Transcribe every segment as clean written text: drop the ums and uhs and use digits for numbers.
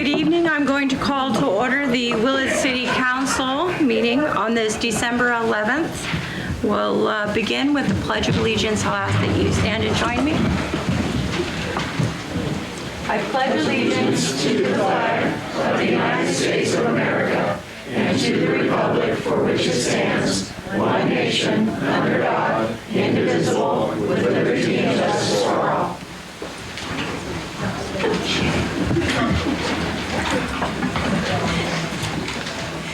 Good evening. I'm going to call to order the Willits City Council meeting on this December 11th. We'll begin with the Pledge of Allegiance. I'll ask that you stand and join me. I pledge allegiance to the flag of the United States of America and to the republic for which it stands, one nation, under God, indivisible, with liberty and justice for all.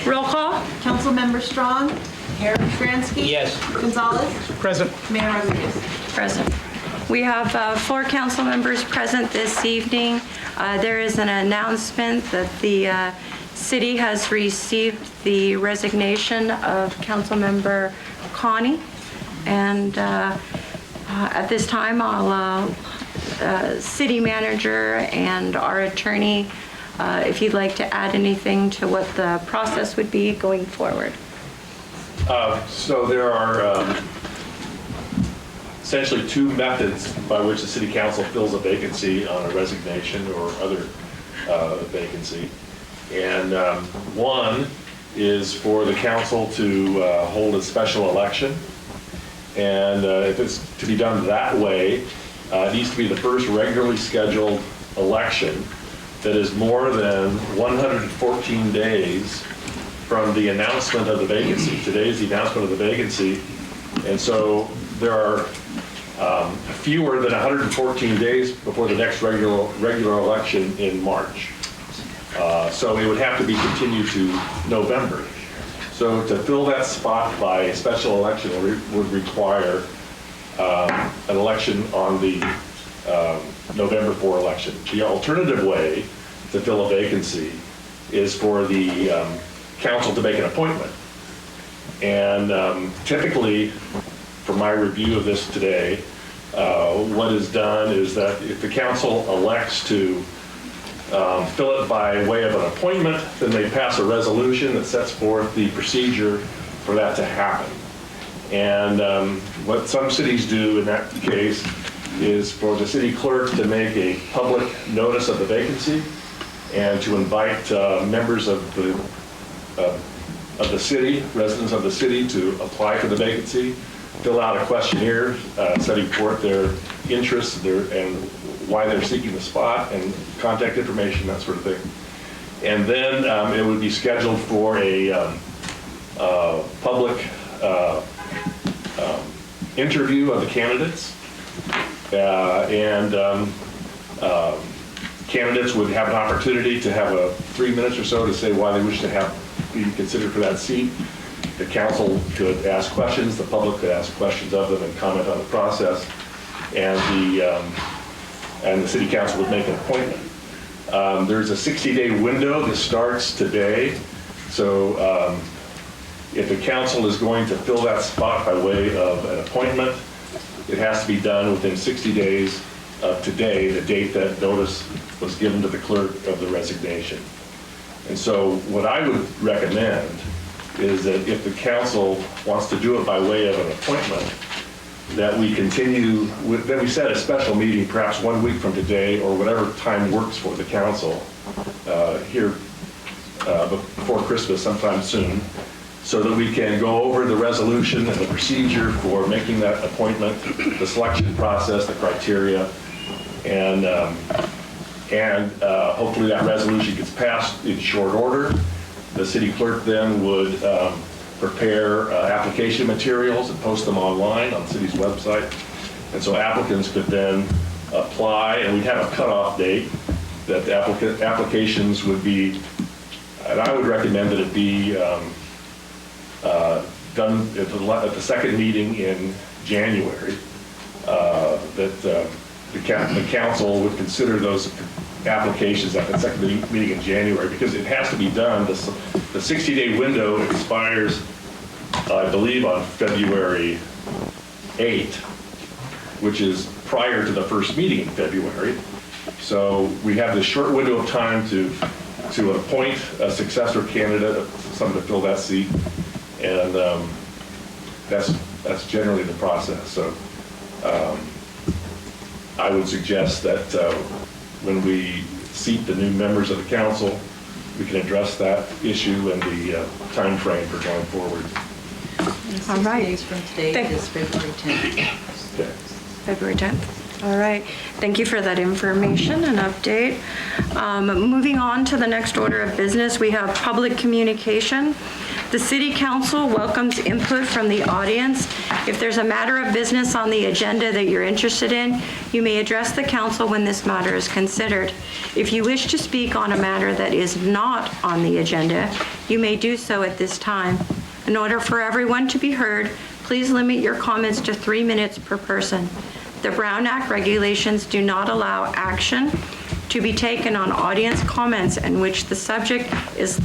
Roll call. Councilmember Strong. Here. Stransky. Yes. Gonzalez. Present. Mayor Rodriguez. Present. We have 4 council members present this evening. There is an announcement that the city has received the resignation of Councilmember Connie. And at this time, I'll city manager and our attorney, if you'd like to add anything to what the process would be going forward. So there are essentially 2 methods by which the city council fills a vacancy on a resignation or other vacancy. And one is for the council to hold a special election. And if it's to be done that way, it needs to be the first regularly scheduled election that is more than 114 days from the announcement of the vacancy. Today is the announcement of the vacancy. And so there are fewer than 114 days before the next regular election in March. So it would have to be continued to November. So to fill that spot by a special election would require an election on the November 4 election. The alternative way to fill a vacancy is for the council to make an appointment. And typically, from my review of this today, what is done is that if the council elects to fill it by way of an appointment, then they pass a resolution that sets forth the procedure for that to happen. And what some cities do in that case is for the city clerk to make a public notice of the vacancy and to invite members of the city, residents of the city, to apply for the vacancy, fill out a questionnaire setting forth their interests and why they're seeking the spot and contact information, that sort of thing. And then it would be scheduled for a public interview of the candidates. Candidates would have an opportunity to have 3 minutes or so to say why they wish to be considered for that seat. The council could ask questions, the public could ask questions of them and comment on the process, and the city council would make an appointment. There's a 60-day window that starts today, so if the council is going to fill that spot by way of an appointment, it has to be done within 60 days of today, the date that notice was given to the clerk of the resignation. And so what I would recommend is that if the council wants to do it by way of an appointment, that we continue, that we set a special meeting perhaps 1 week from today or whatever time works for the council here before Christmas sometime soon, so that we can go over the resolution and the procedure for making that appointment, the selection process, the criteria, and hopefully that resolution gets passed in short order. The city clerk then would prepare application materials and post them online on the city's website. And so applicants could then apply, and we'd have a cutoff date that the applications would be, and I would recommend that it be done at the second meeting in January, that the council would consider those applications at the second meeting in January, because it has to be done. The 60-day window expires, I believe, on February 8th, which is prior to the first meeting in February. So we have this short window of time to appoint a successor candidate, someone to fill that seat, and that's generally the process. So I would suggest that when we seat the new members of the council, we can address that issue and the time frame for going forward. All right. 6 days from today Thank- is February 10th. Okay. February 10th. All right. Thank you for that information and update. Moving on to the next order of business, we have public communication. The City Council welcomes input from the audience. If there's a matter of business on the agenda that you're interested in, you may address the council when this matter is considered. If you wish to speak on a matter that is not on the agenda, you may do so at this time. In order for everyone to be heard, please limit your comments to 3 minutes per person. The Brown Act regulations do not allow action to be taken on audience comments in which the subject is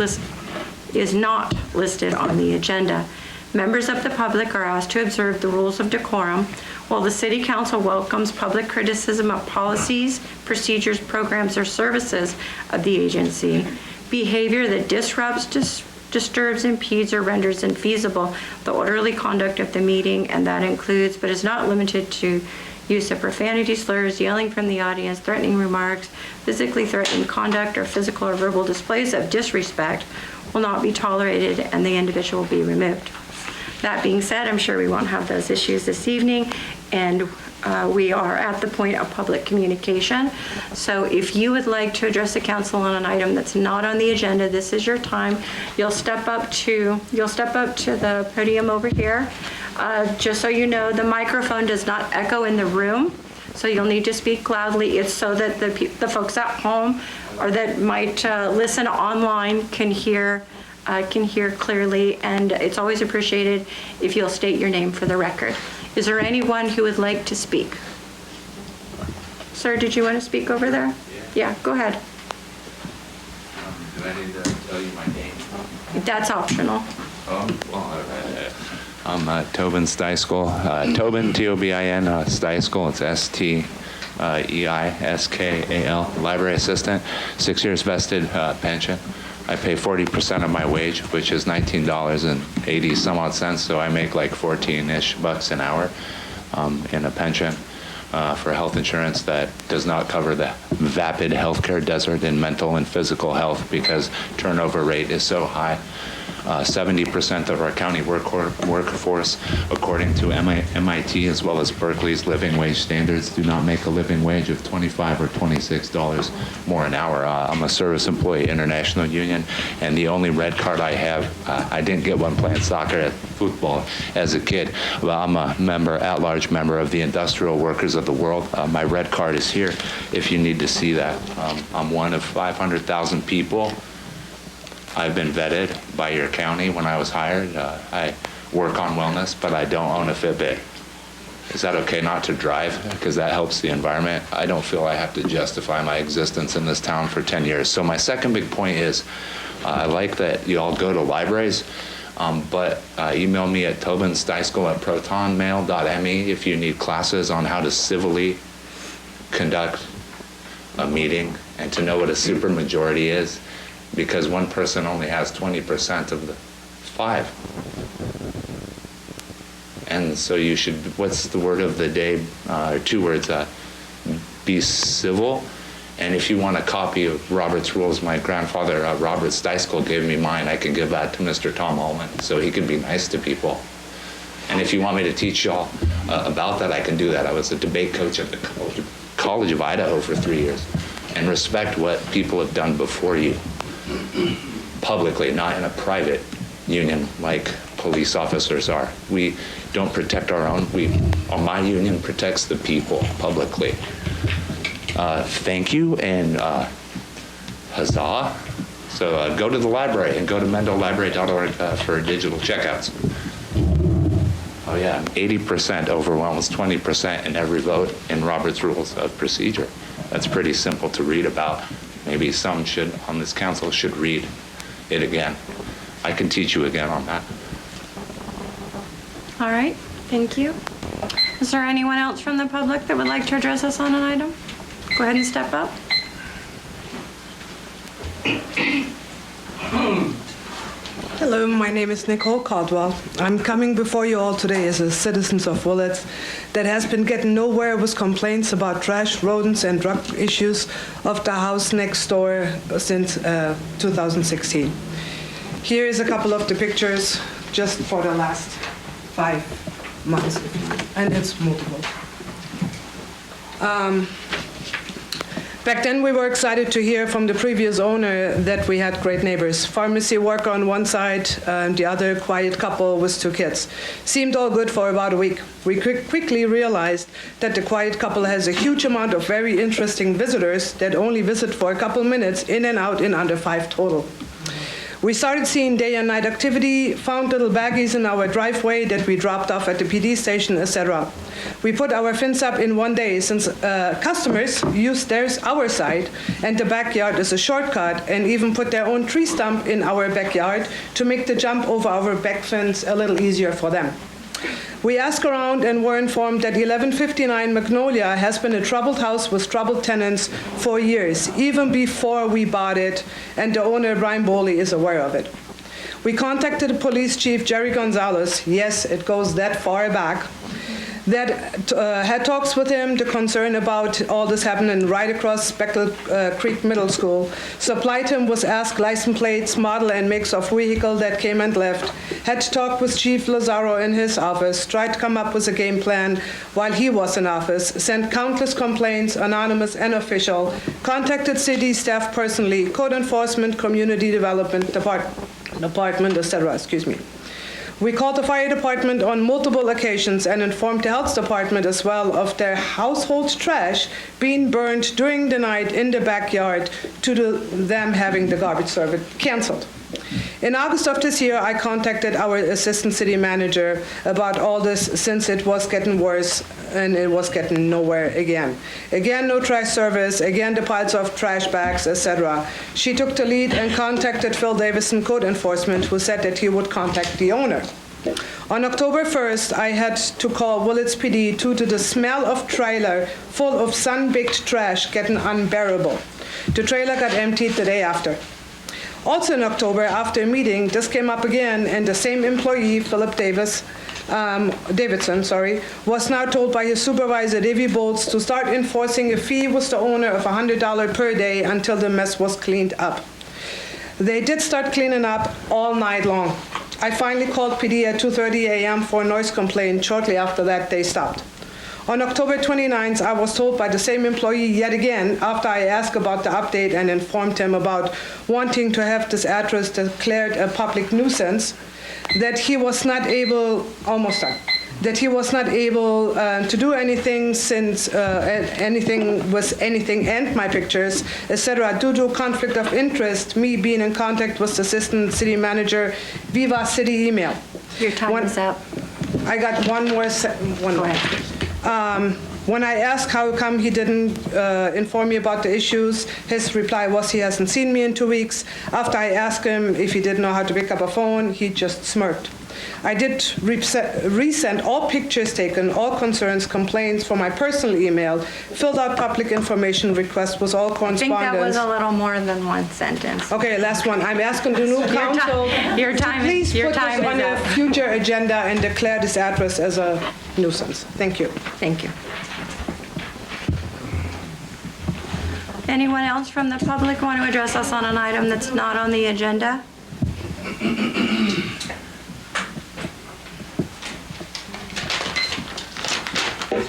not listed on the agenda. Members of the public are asked to observe the rules of decorum, while the City Council welcomes public criticism of policies, procedures, programs, or services of the agency. Behavior that disrupts, disturbs, impedes, or renders infeasible the orderly conduct of the meeting, and that includes, but is not limited to, use of profanity, slurs, yelling from the audience, threatening remarks, physically threatening conduct, or physical or verbal displays of disrespect will not be tolerated, and the individual will be removed. That being said, I'm sure we won't have those issues this evening, and we are at the point of public communication. So if you would like to address the council on an item that's not on the agenda, this is your time. You'll step up to the podium over here. Just so you know, the microphone does not echo in the room, so you'll need to speak loudly. It's so that the folks at home or that might listen online can hear clearly, and it's always appreciated if you'll state your name for the record. Is there anyone who would like to speak? Sir, did you want to speak over there? Yeah, go ahead. Do I need to tell you my name? That's optional. I'm Tobin Steiskal. Tobin, T-O-B-I-N, Steiskal, it's S-T-E-I-S-K-A-L, library assistant, 6 years vested pension. I pay 40% of my wage, which is $19.80 some odd cents, so I make like 14-ish bucks an hour in a pension for health insurance that does not cover the vapid healthcare desert in mental and physical health because turnover rate is so high. 70% of our county workforce, according to MIT as well as Berkeley's living wage standards, do not make a living wage of $25 or $26 more an hour. I'm a service employee international union, and the only red card I have, I didn't get one playing soccer at football as a kid. Well, I'm a member, at-large member of the Industrial Workers of the World. My red card is here if you need to see that. I'm one of 500,000 people. I've been vetted by your county when I was hired. I work on wellness, but I don't own a Fitbit. Is that okay not to drive? Because that helps the environment. I don't feel I have to justify my existence in this town for 10 years. So my second big point is I like that you all go to libraries, but email me at tobinsteiskal@protonmail.me if you need classes on how to civilly conduct a meeting and to know what a supermajority is. Because one person only has 20% of the 5. And so you should, what's the word of the day, or 2 words, be civil. And if you want a copy of Robert's Rules, my grandfather, Robert Steiskal, gave me mine. I can give that to Mr. Tom Ullman so he can be nice to people. And if you want me to teach y'all about that, I can do that. I was a debate coach at the College of Idaho for 3 years. And respect what people have done before you. Publicly, not in a private union like police officers are. We don't protect our own. My union protects the people publicly. Thank you, and huzzah. So go to the library and go to mendellibrary.org for digital checkouts. Oh yeah, 80% overwhelms 20% in every vote in Robert's Rules of Procedure. That's pretty simple to read about. Maybe some on this council should read it again. I can teach you again on that. All right, thank you. Is there anyone else from the public that would like to address us on an item? Go ahead and step up. Hello, my name is Nicole Caldwell. I'm coming before you all today as a citizen of Willits that has been getting nowhere with complaints about trash, rodents, and drug issues of the house next door since 2016. Here is a couple of the pictures just for the last 5 months, and it's multiple. Back then, we were excited to hear from the previous owner that we had great neighbors. Pharmacy worker on one side, the other quiet couple with 2 kids. Seemed all good for about a week. We quickly realized that the quiet couple has a huge amount of very interesting visitors that only visit for a couple minutes in and out in under 5 total. We started seeing day and night activity, found little baggies in our driveway that we dropped off at the PD station, etc. We put our fence up in 1 day since customers use our side and the backyard is a shortcut, and even put their own tree stump in our backyard to make the jump over our back fence a little easier for them. We asked around and were informed that 1159 Magnolia has been a troubled house with troubled tenants for years, even before we bought it, and the owner, Brian Bowley, is aware of it. We contacted the police chief, Jerry Gonzalez, yes, it goes that far back, that had talks with him, the concern about all this happening right across Speckle Creek Middle School, supplied him with asked license plates, model, and makes of vehicle that came and left, had talked with Chief Lazaro in his office, tried to come up with a game plan while he was in office, sent countless complaints, anonymous and official, contacted city staff personally, code enforcement, community development department, etc., We called the fire department on multiple occasions and informed the health department as well of their household trash being burned during the night in the backyard to them having the garbage service canceled. In August of this year, I contacted our assistant city manager about all this since it was getting worse and it was getting nowhere again. Again, no trash service, again, the piles of trash bags, etc. She took the lead and contacted Phil Davison, code enforcement, who said that he would contact the owner. On October 1st, I had to call Willits PD due to the smell of trailer full of sun-baked trash getting unbearable. The trailer got emptied the day after. Also in October, after a meeting, this came up again, and the same employee, Philip Davidson, was now told by his supervisor, Davy Bolts, to start enforcing a fee with the owner of $100 per day until the mess was cleaned up. They did start cleaning up all night long. I finally called PD at 2:30 a.m. for a noise complaint. Shortly after that, they stopped. On October 29th, I was told by the same employee yet again, after I asked about the update and informed him about wanting to have this address declared a public nuisance, that he was not able, to do anything since anything and my pictures, etc., due to conflict of interest, me being in contact with the assistant city manager via city email. Your time is up. I got one more. When I asked how come he didn't inform me about the issues, his reply was he hasn't seen me in 2 weeks. After I asked him if he didn't know how to pick up a phone, he just smirked. I did resend all pictures taken, all concerns, complaints from my personal email, filled out public information requests with all I think correspondence. that was a little more than one sentence. Okay, last one. I'm asking the new council your to time please your put time this on is a up. future agenda and declare this address as a nuisance. Thank you. Thank you. Anyone else from the public want to address us on an item that's not on the agenda?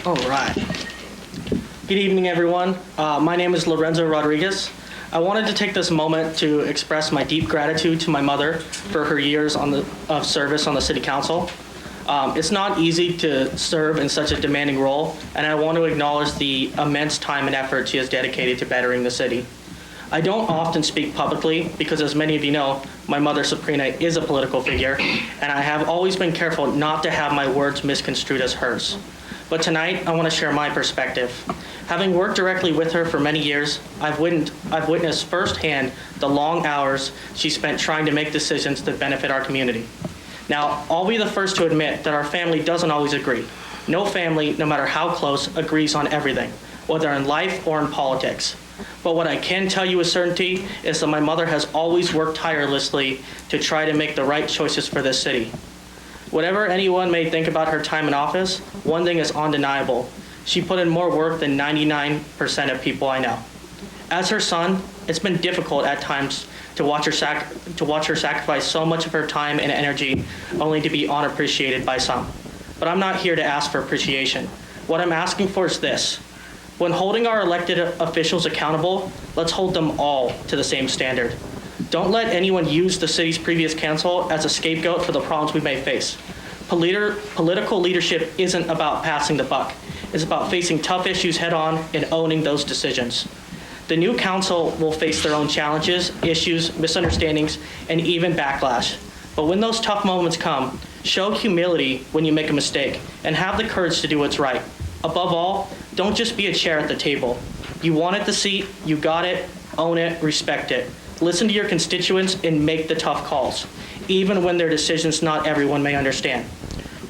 All right. Good evening, everyone. My name is Lorenzo Rodriguez. I wanted to take this moment to express my deep gratitude to my mother for her years of service on the City Council. It's not easy to serve in such a demanding role, and I want to acknowledge the immense time and effort she has dedicated to bettering the city. I don't often speak publicly because, as many of you know, my mother, Sabrina, is a political figure, and I have always been careful not to have my words misconstrued as hers. But tonight, I want to share my perspective. Having worked directly with her for many years, I've witnessed firsthand the long hours she spent trying to make decisions that benefit our community. Now, I'll be the first to admit that our family doesn't always agree. No family, no matter how close, agrees on everything, whether in life or in politics. But what I can tell you with certainty is that my mother has always worked tirelessly to try to make the right choices for this city. Whatever anyone may think about her time in office, one thing is undeniable. She put in more work than 99% of people I know. As her son, it's been difficult at times to watch her sacrifice so much of her time and energy only to be unappreciated by some. But I'm not here to ask for appreciation. What I'm asking for is this. When holding our elected officials accountable, let's hold them all to the same standard. Don't let anyone use the city's previous council as a scapegoat for the problems we may face. Political leadership isn't about passing the buck. It's about facing tough issues head on and owning those decisions. The new council will face their own challenges, issues, misunderstandings, and even backlash. But when those tough moments come, show humility when you make a mistake and have the courage to do what's right. Above all, don't just be a chair at the table. You wanted the seat, you got it, own it, respect it. Listen to your constituents and make the tough calls, even when their decisions not everyone may understand.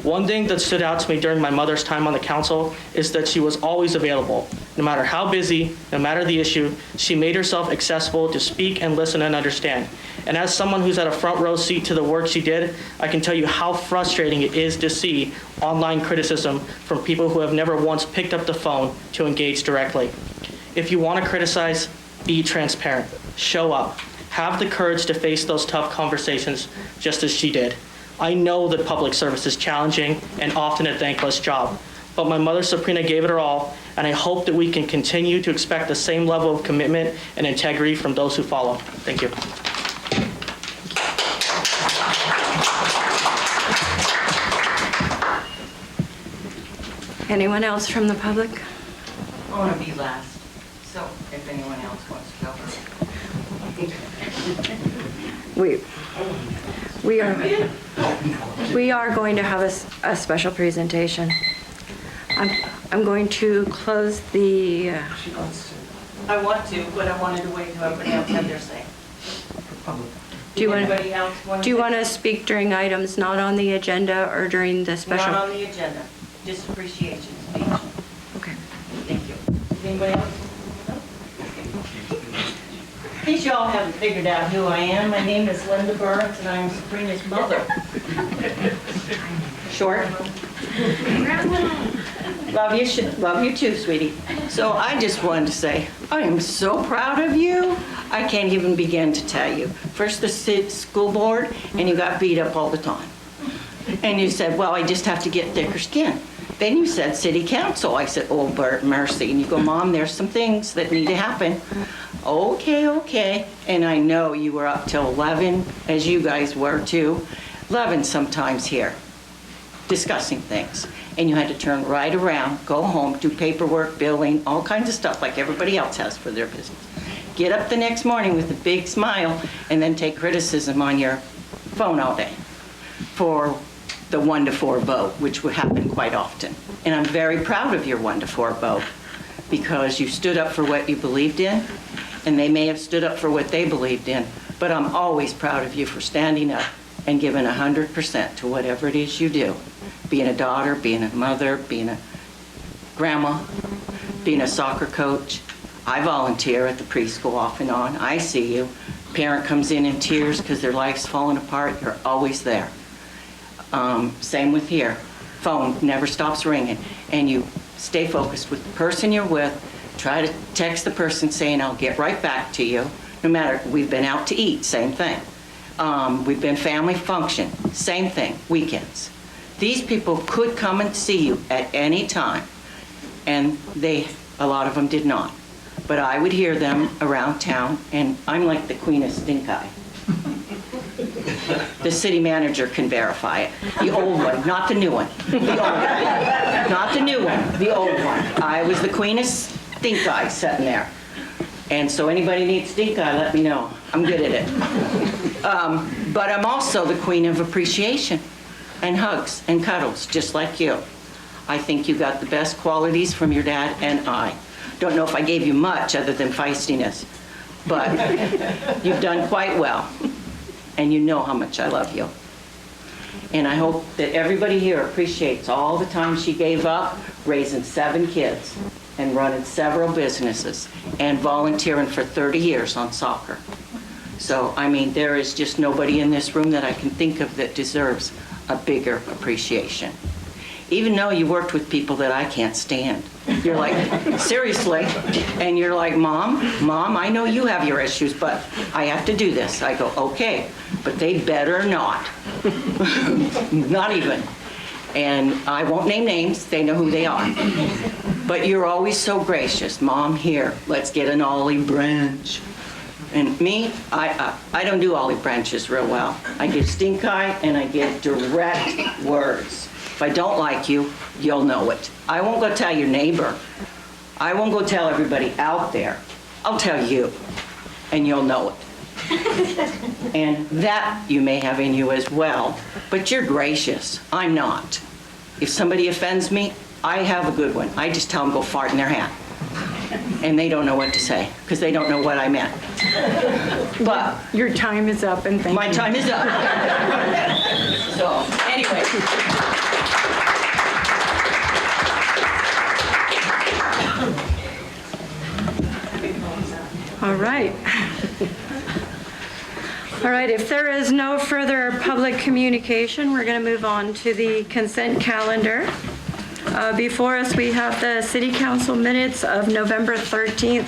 One thing that stood out to me during my mother's time on the council is that she was always available. No matter how busy, no matter the issue, she made herself accessible to speak and listen and understand. And as someone who's had a front row seat to the work she did, I can tell you how frustrating it is to see online criticism from people who have never once picked up the phone to engage directly. If you want to criticize, be transparent, show up, have the courage to face those tough conversations just as she did. I know that public service is challenging and often a thankless job, but my mother Sabrina gave it her all, and I hope that we can continue to expect the same level of commitment and integrity from those who follow. Thank you. Anyone else from the public? I want to be last, so if anyone else wants to go. We are going to have a special presentation. I'm going to close the, I want to, but I wanted to wait till everybody else had their say. do you want Anybody else want do you want to speak during items not on the agenda or during the special? Not on the agenda, just appreciation speech. Okay. Thank you. Does anybody else? In case y'all haven't figured out who I am, my name is Linda Burns, and I'm Sabrina's mother. Short. Love you too, sweetie. So I just wanted to say, I am so proud of you. I can't even begin to tell you. First the school board, and you got beat up all the time. And you said, well, I just have to get thicker skin. Then you said city council. I said, oh, mercy. And you go, Mom, there's some things that need to happen. Okay. And I know you were up till 11, as you guys were too. 11 sometimes here, discussing things. And you had to turn right around, go home, do paperwork, billing, all kinds of stuff like everybody else has for their business. Get up the next morning with a big smile and then take criticism on your phone all day for the 1-4 vote, which would happen quite often. And I'm very proud of your 1-4 vote because you stood up for what you believed in, and they may have stood up for what they believed in, but I'm always proud of you for standing up and giving 100% to whatever it is you do. Being a daughter, being a mother, being a grandma, being a soccer coach. I volunteer at the preschool off and on. I see you. Parent comes in tears because their life's falling apart. You're always there. Same with here. Phone never stops ringing. And you stay focused with the person you're with. Try to text the person saying, I'll get right back to you. No matter, we've been out to eat, same thing. We've been family function, same thing, weekends. These people could come and see you at any time, and a lot of them did not. But I would hear them around town, and I'm like the queen of stink eye. The city manager can verify it. The old one, not the new one. The old one. Not the new one, the old one. I was the queen of stink eye sitting there. And so anybody needs stink eye, let me know. I'm good at it. But I'm also the queen of appreciation and hugs and cuddles, just like you. I think you got the best qualities from your dad and I. Don't know if I gave you much other than feistiness, but you've done quite well. And you know how much I love you. And I hope that everybody here appreciates all the time she gave up raising 7 kids. and running several businesses and volunteering for 30 years on soccer. So, I mean, there is just nobody in this room that I can think of that deserves a bigger appreciation. Even though you worked with people that I can't stand. You're like, seriously? And you're like, Mom, I know you have your issues, but I have to do this. I go, okay, but they better not. Not even. And I won't name names, they know who they are. But you're always so gracious. Mom, here, let's get an olive branch. And me, I don't do olive branches real well. I give stink eye and I give direct words. If I don't like you, you'll know it. I won't go tell your neighbor. I won't go tell everybody out there. I'll tell you, and you'll know it. And that you may have in you as well, but you're gracious. I'm not. If somebody offends me, I have a good one. I just tell them go fart in their hat. And they don't know what to say, because they don't know what I meant. But Your time is up, and thank you. my time is up. So, anyway. All right. All right, if there is no further public communication, we're going to move on to the consent calendar. Before us, we have the City Council minutes of November 13th,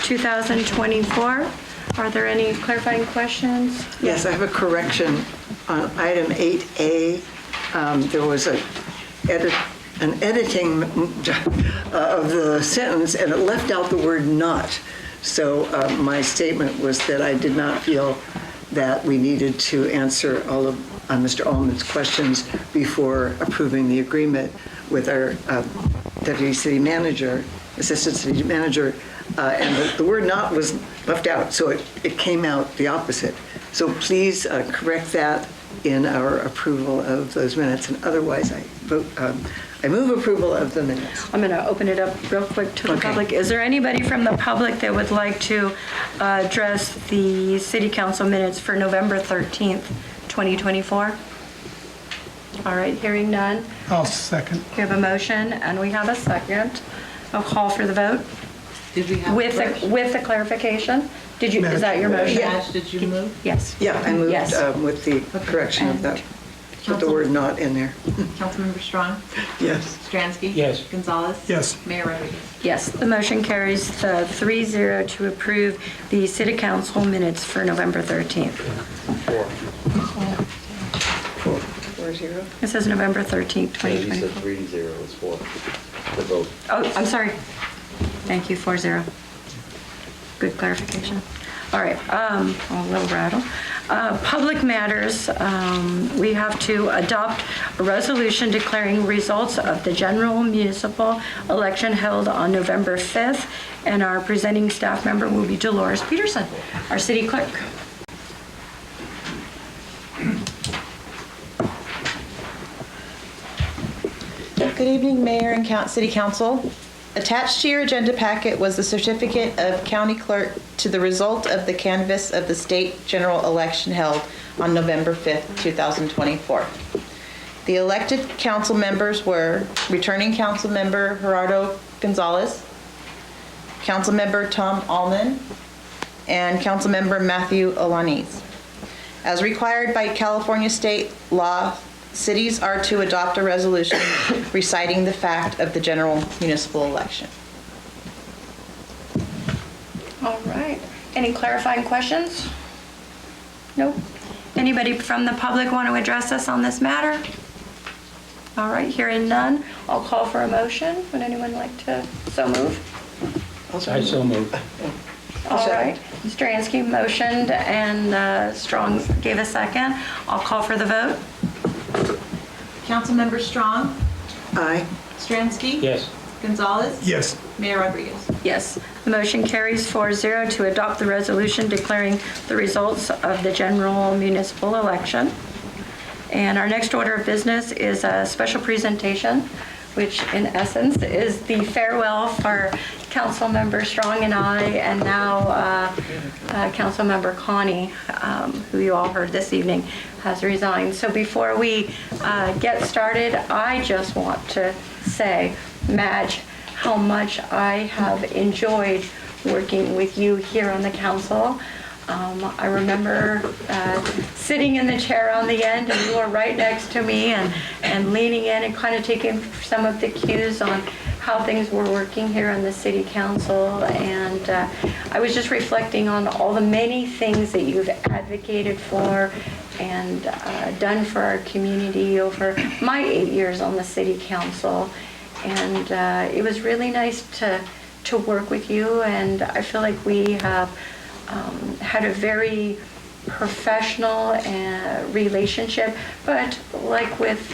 2024. Are there any clarifying questions? Yes, I have a correction on item 8A. There was an editing of the sentence, and it left out the word "not." So my statement was that I did not feel that we needed to answer all of Mr. Allman's questions before approving the agreement with our deputy city manager, assistant city manager, and the word "not" was left out, so it came out the opposite. So please correct that in our approval of those minutes, and otherwise I move approval of the minutes. I'm going to open it up real quick to the Okay. public. Is there anybody from the public that would like to address the City Council minutes for November 13th, 2024? All right, hearing none. I'll second. We have a motion and we have a second. I'll call for the vote Did we have? with the clarification. Did you, is that your motion? Madge, did you move? Yes. Yeah, I moved Yes. with the correction of that, put the word "not" in there. Councilmember Strong? Yes. Stransky? Yes. Gonzalez? Yes. Mayor Rodriguez? Yes, the motion carries 3-0 to approve the City Council minutes for November 13th. 4-0. It says November 13th, You said 2024. 3-0, it's 4. The vote. Oh, I'm sorry. Thank you, 4-0. Good clarification. All right, a little rattle. Public matters, we have to adopt a resolution declaring results of the general municipal election held on November 5th, and our presenting staff member will be Dolores Peterson, our city clerk. Good evening, Mayor and City Council. Attached to your agenda packet was the certificate of county clerk to the result of the canvass of the state general election held on November 5th, 2024. The elected council members were returning council member Gerardo Gonzalez, council member Tom Allman, and council member Matthew Alanis. As required by California state law, cities are to adopt a resolution reciting the fact of the general municipal election. All right. Any clarifying questions? Nope. Anybody from the public want to address us on this matter? All right, hearing none, I'll call for a motion. Would anyone like to so move? I so move. All right. Stransky motioned and Strong gave a second. I'll call for the vote. Councilmember Strong? Aye. Stransky? Yes. Gonzalez? Yes. Mayor Rodriguez? Yes, the motion carries 4-0 to adopt the resolution declaring the results of the general municipal election. And our next order of business is a special presentation, which in essence is the farewell for Councilmember Strong and I, and now Councilmember Connie, who you all heard this evening, has resigned. So before we get started, I just want to say, Madge, how much I have enjoyed working with you here on the council. I remember sitting in the chair on the end, and you were right next to me, and leaning in and kind of taking some of the cues on how things were working here on the city council. And I was just reflecting on all the many things that you've advocated for and done for our community over my 8 years on the city council. And it was really nice to work with you, and I feel like we have had a very professional relationship, but like with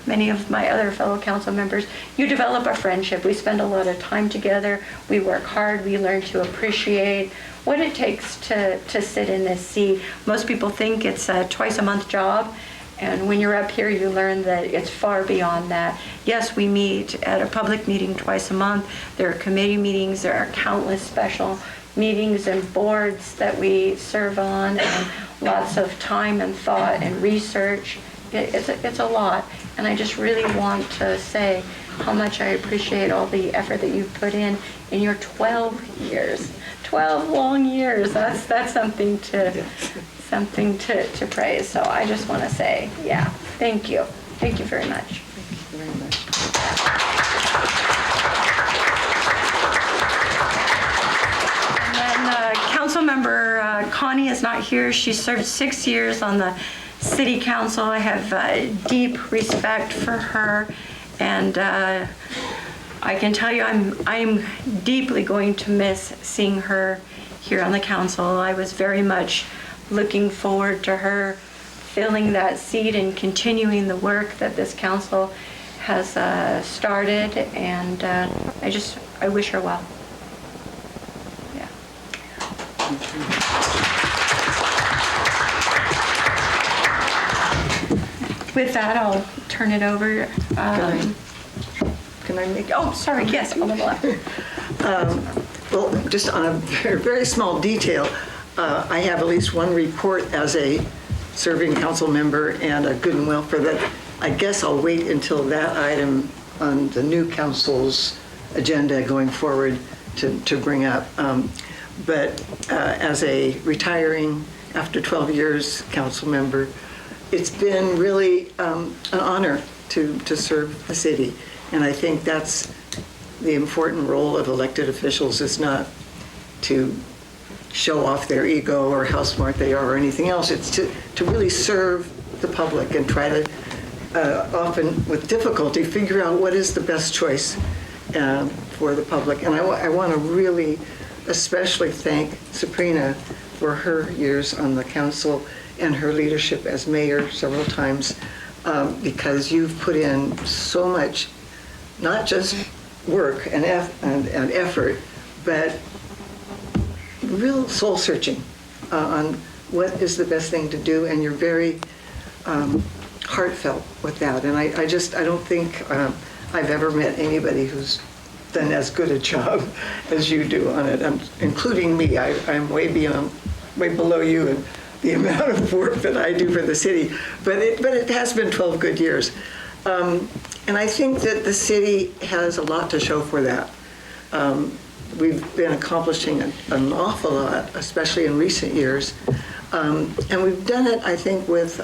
many of my other fellow council members, you develop a friendship. We spend a lot of time together. We work hard. We learn to appreciate what it takes to sit in this seat. Most people think it's a twice-a-month job, and when you're up here, you learn that it's far beyond that. Yes, we meet at a public meeting twice a month. There are committee meetings. There are countless special meetings and boards that we serve on, and lots of time and thought and research. It's a lot, and I just really want to say how much I appreciate all the effort that you've put in your 12 years. 12 long years. That's something to praise. So I just want to say, yeah, thank you. Thank you very much. Thank you very much. Councilmember Connie is not here. She served 6 years on the city council. I have deep respect for her, and I can tell you I'm deeply going to miss seeing her here on the council. I was very much looking forward to her filling that seat and continuing the work that this council has started, and I wish her well. With that, I'll turn it over. Can I make? Oh, sorry, yes, on the left. Well, just on a very, very small detail, I have at least one report as a serving council member and a good and welfare that I guess I'll wait until that item on the new council's agenda going forward to bring up. But as a retiring, after 12 years, council member, it's been really an honor to serve the city. And I think that's the important role of elected officials, is not to show off their ego or how smart they are or anything else. It's to really serve the public and try to, often with difficulty, figure out what is the best choice for the public. And I want to really especially thank Sabrina for her years on the council and her leadership as mayor several times, because you've put in so much, not just work and effort, but real soul searching on what is the best thing to do, and you're very heartfelt with that. And I don't think I've ever met anybody who's done as good a job as you do on it, including me. I'm way below you in the amount of work that I do for the city, but it has been 12 good years. And I think that the city has a lot to show for that. We've been accomplishing an awful lot, especially in recent years. And we've done it, I think, with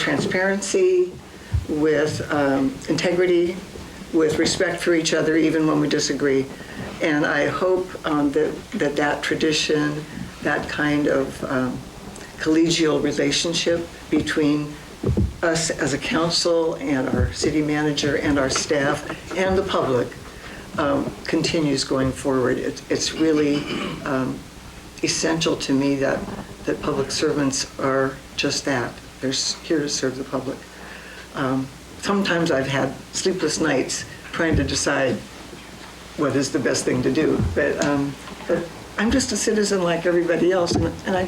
transparency, with integrity, with respect for each other, even when we disagree. And I hope that tradition, that kind of collegial relationship between us as a council and our city manager and our staff and the public continues going forward. It's really essential to me that public servants are just that. They're here to serve the public. Sometimes I've had sleepless nights trying to decide what is the best thing to do, but I'm just a citizen like everybody else, and I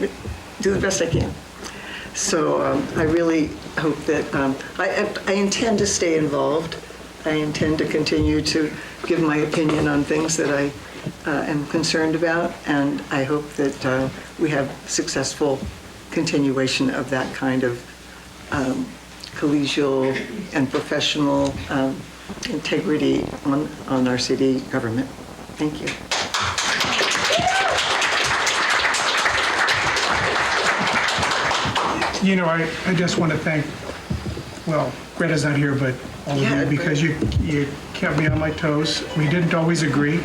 do the best I can. So I really hope that I intend to stay involved. I intend to continue to give my opinion on things that I am concerned about, and I hope that we have successful continuation of that kind of collegial and professional integrity on our city government. Thank you. You know, I just want to thank, well, Greta's not here, but all of Yeah, you, because you kept me on my toes. We didn't always agree.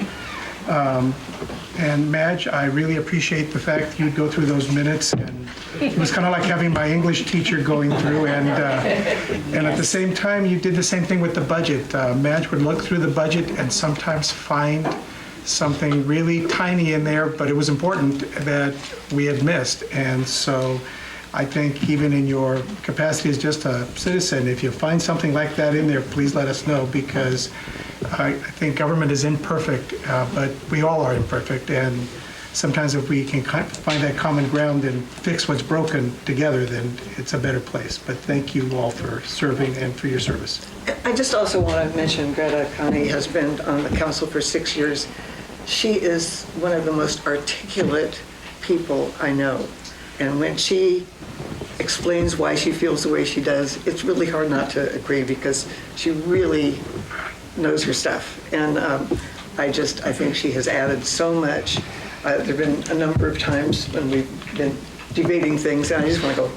And Madge, I really appreciate the fact you'd go through those minutes, and it was kind of like having my English teacher going through, and at the same time, you did the same thing with the budget. Madge would look through the budget and sometimes find something really tiny in there, but it was important that we had missed. And so I think even in your capacity as just a citizen, if you find something like that in there, please let us know, because I think government is imperfect, but we all are imperfect. And sometimes if we can find that common ground and fix what's broken together, then it's a better place. But thank you all for serving and for your service. I just also want to mention Greta Connie has been on the council for 6 years. She is one of the most articulate people I know. And when she explains why she feels the way she does, it's really hard not to agree, because she really knows her stuff. And I think she has added so much. There have been a number of times when we've been debating things, and I just want to go,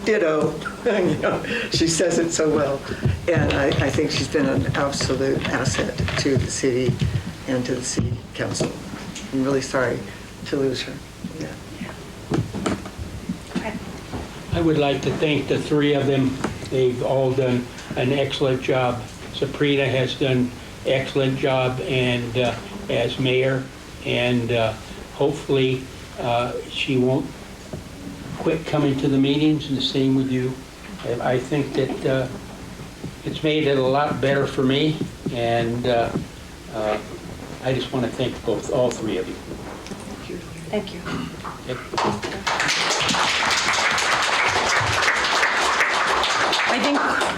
ditto. You know, she says it so well. And I think she's been an absolute asset to the city and to the city council. I'm really sorry to lose her. Yeah. I would like to thank the three of them. They've all done an excellent job. Sabrina has done excellent job and as mayor, and hopefully she won't quit coming to the meetings, and the same with you. I think that it's made it a lot better for me, and I just want to thank all three of you. Thank you.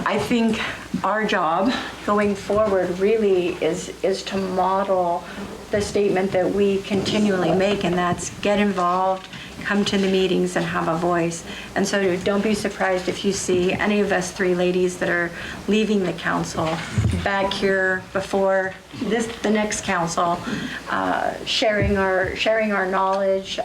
I think our job going forward really is to model the statement that we continually make, and that's get involved, come to the meetings, and have a voice. And so don't be surprised if you see any of us three ladies that are leaving the council back here before the next council, sharing our knowledge.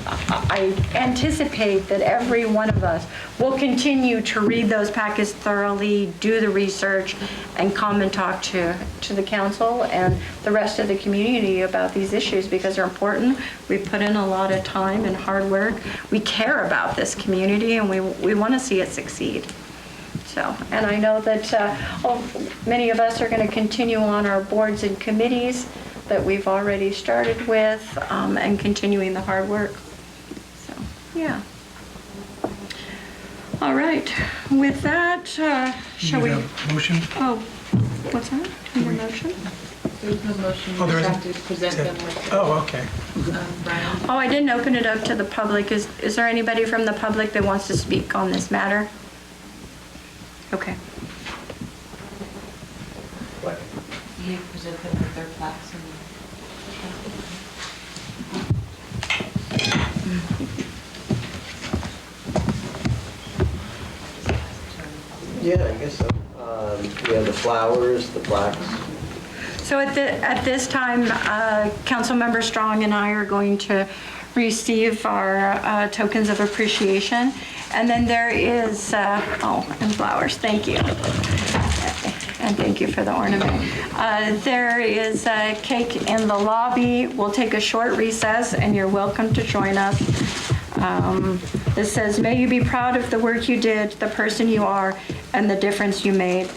I anticipate that every one of us will continue to read those packets thoroughly, do the research, and come and talk to the council and the rest of the community about these issues, because they're important. We put in a lot of time and hard work. We care about this community, and we want to see it succeed. So, and I know that many of us are going to continue on our boards and committees that we've already started with, and continuing the hard work. So, yeah. All right. With that, shall we? Need a motion? Oh, what's that? Need a motion? There's no motion. Oh, there You isn't? have to present them with Oh, okay. Brian. Oh, I didn't open it up to the public. Is there anybody from the public that wants to speak on this matter? Okay. You present them with their plaques and. Yeah, I guess so. We have the flowers, the plaques. So at this time, Councilmember Strong and I are going to receive our tokens of appreciation. And then there is, and flowers, thank you. And thank you for the ornament. There is a cake in the lobby. We'll take a short recess, and you're welcome to join us. This says, "May you be proud of the work you did, the person you are, and the difference you made.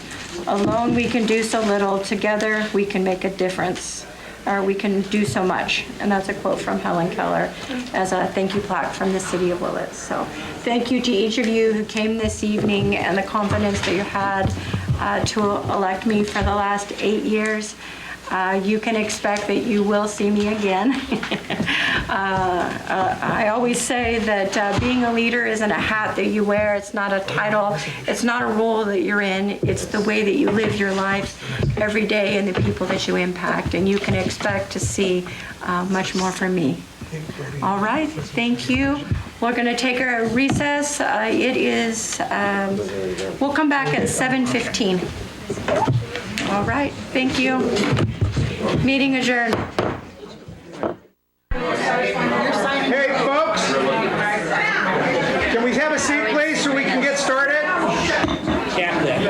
Alone we can do so little. Together we can make a difference, or we can do so much." And that's a quote from Helen Keller as a thank you plaque from the city of Willits. So thank you to each of you who came this evening and the confidence that you had to elect me for the last 8 years. You can expect that you will see me again. I always say that being a leader isn't a hat that you wear. It's not a title. It's not a role that you're in. It's the way that you live your life every day and the people that you impact. And you can expect to see much more from me. All right. Thank you. We're going to take a recess. We'll come back at 7:15. All right, thank you. Meeting adjourned. Hey, folks, can we have a seat, please, so we can get started? Tap that.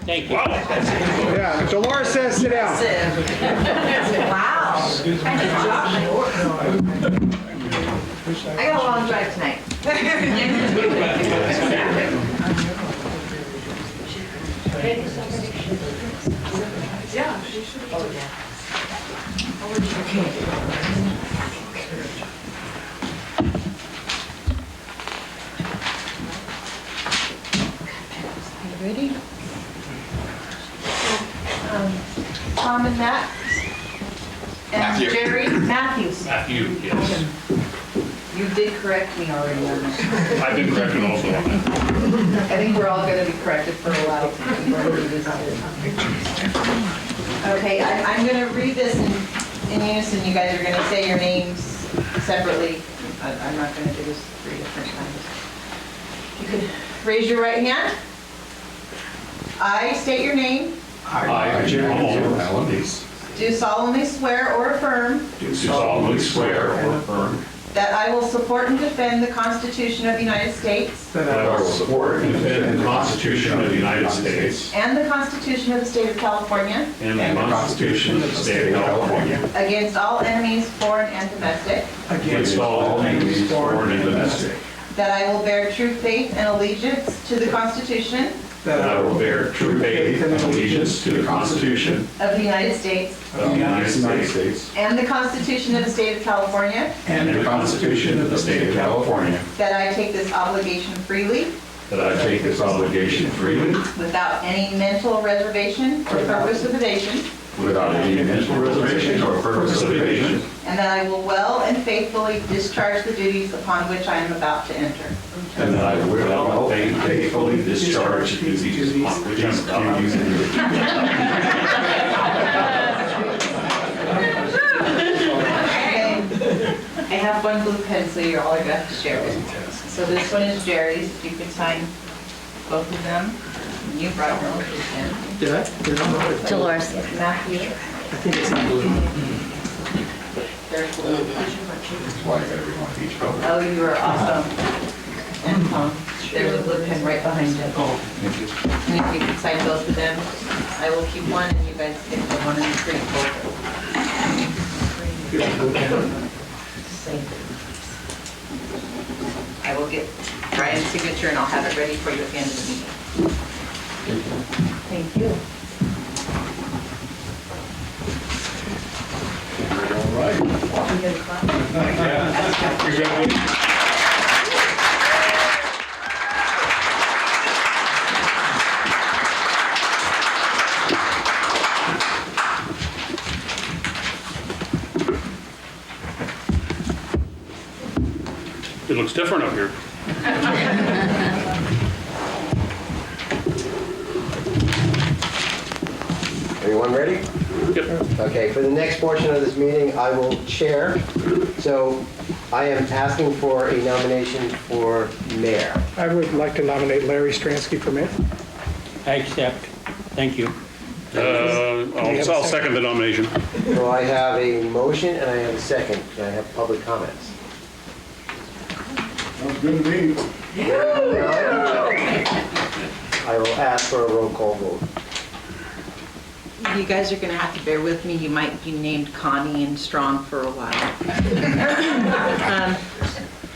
Thank you. Yeah, Dolores says sit down. I got a long drive tonight. Ready? Tom and Matt? And Jerry? Matthews. Matthew, yes. You did correct me already on that. I've been corrected also on that. I think we're all going to be corrected for a while. Okay, I'm going to read this in unison. You guys are going to say your names separately. I'm not going to do this 3 different times. You could raise your right hand. I state your name. I, Jerry Allenese, Do solemnly swear or affirm do solemnly swear or affirm that I will support and defend the Constitution of the United States that I will support and defend the Constitution of the United States and the Constitution of the State of California and the Constitution of the State of California against all enemies, foreign and domestic, against all enemies, foreign and domestic, that I will bear true faith and allegiance to the Constitution that I will bear true faith and allegiance to the Constitution of the United States of the United States and the Constitution of the State of California, and the Constitution of the State of California, that I take this obligation freely that I take this obligation freely without any mental reservation or purpose of evasion, without any mental reservation or purpose of evasion, and that I will well and faithfully discharge the duties upon which I am about to enter. and that I will well and faithfully discharge the duties upon which I am about to enter. I have one blue pen, so you're all going to have to share it. So this one is Jerry's. If you could sign both of them. You brought your own blue pen. Did I? Dolores. Matthew. I think it's not blue. There's blue. Oh, you are awesome. And Tom, there's a blue pen right behind you. And if you could sign both of them, I will keep one, and you guys get the one and the green folder. I will get Brian's signature, and I'll have it ready for you at the end of the meeting. Thank you. All right. Congratulations. It looks different up here. Everyone ready? Yep. Okay, for the next portion of this meeting, I will chair. So I am asking for a nomination for mayor. I would like to nominate Larry Stransky for mayor. I accept. Thank you. I'll second the nomination. So I have a motion and I have a second. Can I have public comments? Sounds good to me. I will ask for a roll call vote. You guys are going to have to bear with me. You might be named Connie and Strong for a while.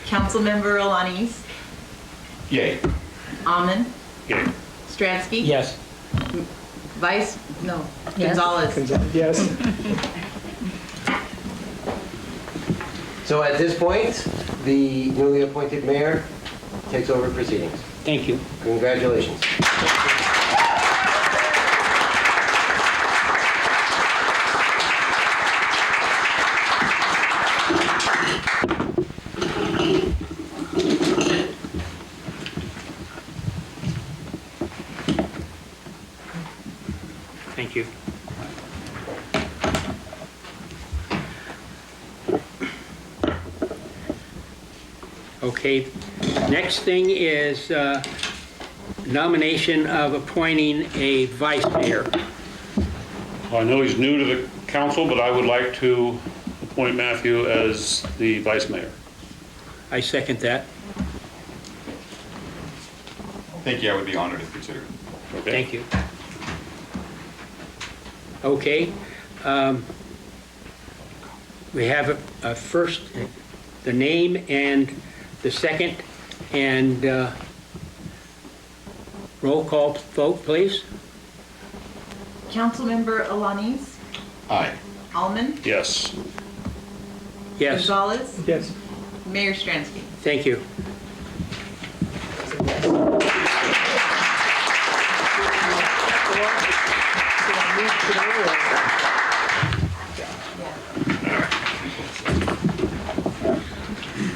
Councilmember Alanis, Yay. Amon, Yay. Stransky. Yes. Gonzalez. Yes. So at this point, the newly appointed mayor takes over proceedings. Thank you. Congratulations. Thank you. Okay, next thing is nomination of appointing a vice mayor. I know he's new to the council, but I would like to appoint Matthew as the vice mayor. I second that. Thank you, I would be honored if considered. Okay? Thank you. Okay. We have a first, the name and the second, and roll call vote, please. Councilmember Alanis, Aye. Almond, Yes. Yes, Gonzalez, yes. Mayor Stransky. Thank you.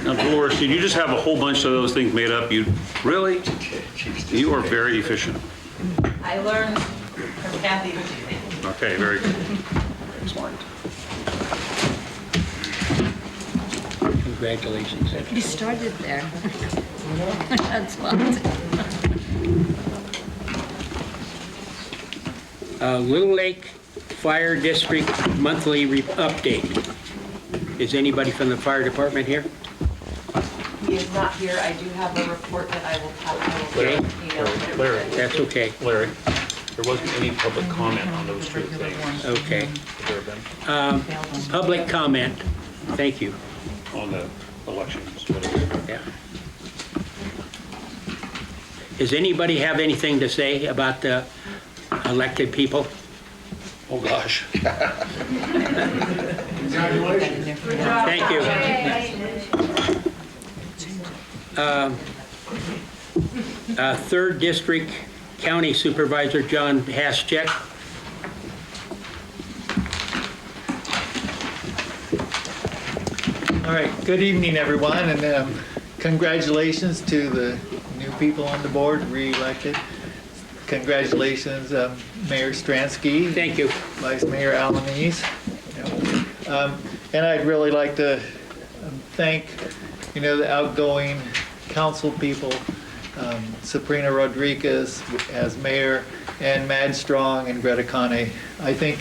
Now, Dolores, did you just have a whole bunch of those things made up? You really? You are very efficient. I learned from Kathy to do that. Okay, very good. Excellent. Congratulations. You started there. That's fun. Little Lake Fire District monthly update. Is anybody from the fire department here? He is not here. I do have a report that I will Okay. email. Larry, That's okay. Larry, there wasn't any public comment on those two things. Okay. There have been Public comment. Thank you. on the elections. Whatever. Yeah. Does anybody have anything to say about the elected people? Oh, gosh. Thank you. Third District County Supervisor John Haschak. All right, good evening, everyone, and congratulations to the new people on the board, re-elected. Congratulations, Mayor Stransky. Thank you. Vice Mayor Alanis. And I'd really like to thank, the outgoing council people, Sabrina Rodriguez as mayor, and Madge Strong and Greta Kane. I think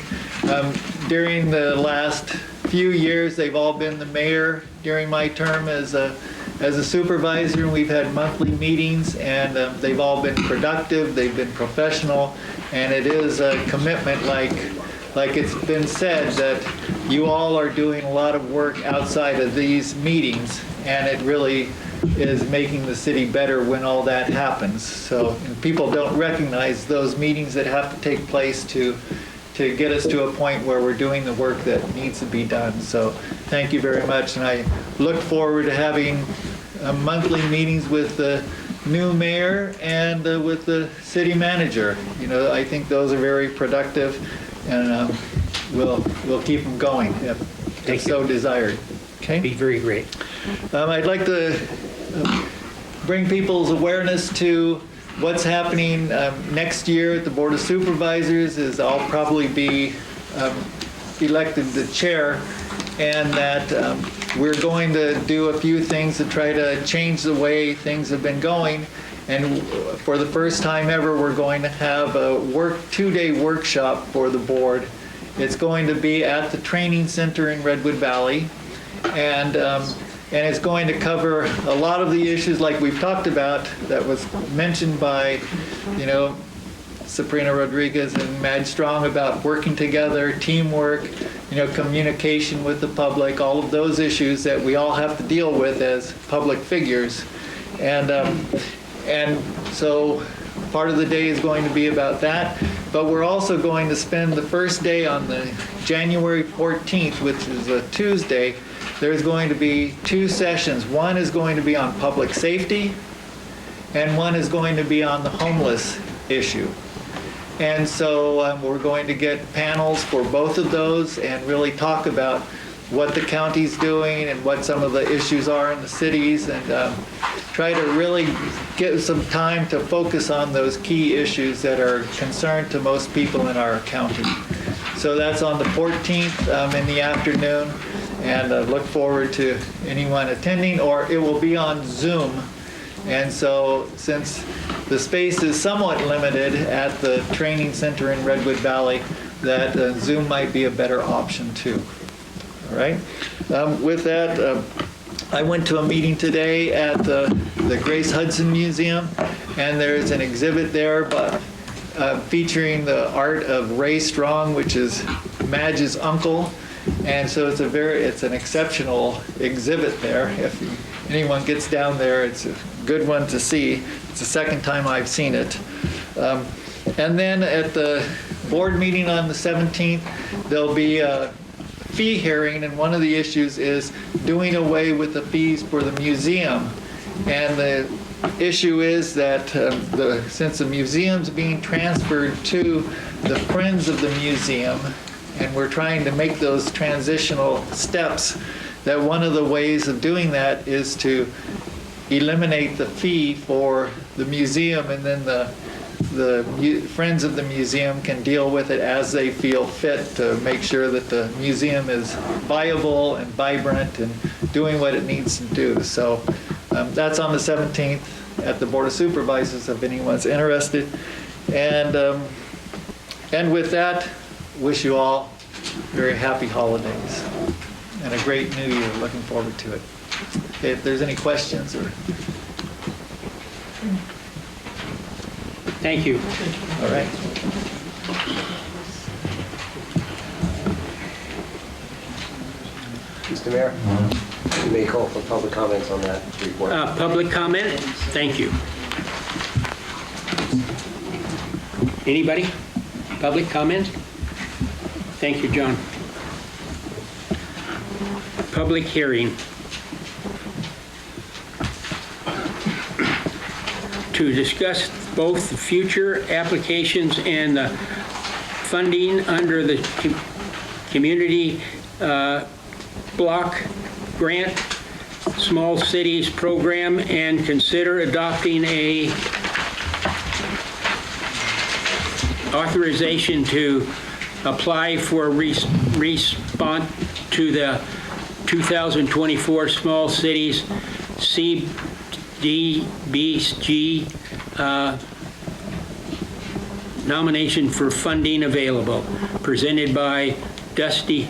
during the last few years, they've all been the mayor during my term as a supervisor, and we've had monthly meetings, and they've all been productive, they've been professional, and it is a commitment, like it's been said, that you all are doing a lot of work outside of these meetings, and it really is making the city better when all that happens. So people don't recognize those meetings that have to take place to get us to a point where we're doing the work that needs to be done. So thank you very much, and I look forward to having monthly meetings with the new mayor and with the city manager. I think those are very productive, and we'll keep them going if so desired. Okay? Be very great. I'd like to bring people's awareness to what's happening next year at the Board of Supervisors. Is I'll probably be elected the chair, and that we're going to do a few things to try to change the way things have been going. And for the first time ever, we're going to have a two-day workshop for the board. It's going to be at the training center in Redwood Valley, and it's going to cover a lot of the issues like we've talked about that was mentioned by, Sabrina Rodriguez and Madge Strong about working together, teamwork, communication with the public, all of those issues that we all have to deal with as public figures. And so part of the day is going to be about that, but we're also going to spend the first day on the January 14th, which is a Tuesday. There's going to be two sessions. One is going to be on public safety, and one is going to be on the homeless issue. And so we're going to get panels for both of those and really talk about what the county's doing and what some of the issues are in the cities, and try to really get some time to focus on those key issues that are concerned to most people in our county. So that's on the 14th in the afternoon, and I look forward to anyone attending, or it will be on Zoom. And so since the space is somewhat limited at the training center in Redwood Valley, that Zoom might be a better option too. All right. With that, I went to a meeting today at the Grace Hudson Museum, and there's an exhibit there featuring the art of Ray Strong, which is Madge's uncle. And so it's an exceptional exhibit there. If anyone gets down there, it's a good one to see. It's the second time I've seen it. And then at the board meeting on the 17th, there'll be a fee hearing, and one of the issues is doing away with the fees for the museum. And the issue is that since the museum's being transferred to the Friends of the Museum, and we're trying to make those transitional steps, that one of the ways of doing that is to eliminate the fee for the museum, and then the Friends of the Museum can deal with it as they feel fit to make sure that the museum is viable and vibrant and doing what it needs to do. So that's on the 17th at the Board of Supervisors if anyone's interested. And with that, wish you all very happy holidays and a great new year. Looking forward to it. Okay, if there's any questions or... Thank you. All right. Mr. Mayor, you may call for public comments on that report. Public comment? Thank you. Anybody? Public comment? Thank you, John. Public hearing. To discuss both the future applications and the funding under the community block grant small cities program, and consider adopting a authorization to apply for response to the 2024 Small Cities CDBG nomination for funding available, presented by Dusty.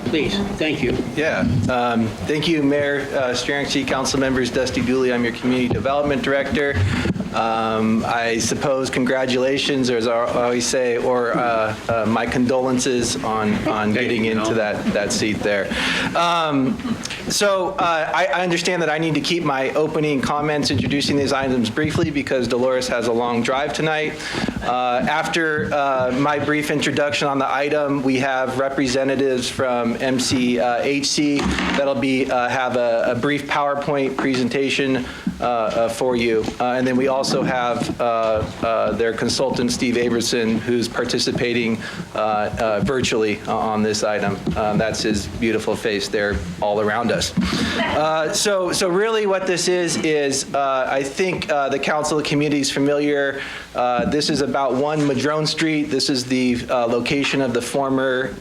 Please, thank you. Yeah, thank you, Mayor Strong, City Council members. Dusty Dooley, I'm your Community Development Director. I suppose congratulations, or as I always say, or my condolences on getting into that seat there. So I understand that I need to keep my opening comments introducing these items briefly because Dolores has a long drive tonight. After my brief introduction on the item, we have representatives from MCHC that'll have a brief PowerPoint presentation for you. And then we also have their consultant, Steve Aberson, who's participating virtually on this item. That's his beautiful face there all around us. So really what this is I think the Council of Communities is familiar. This is about 1 Madrone Street. This is the location of the former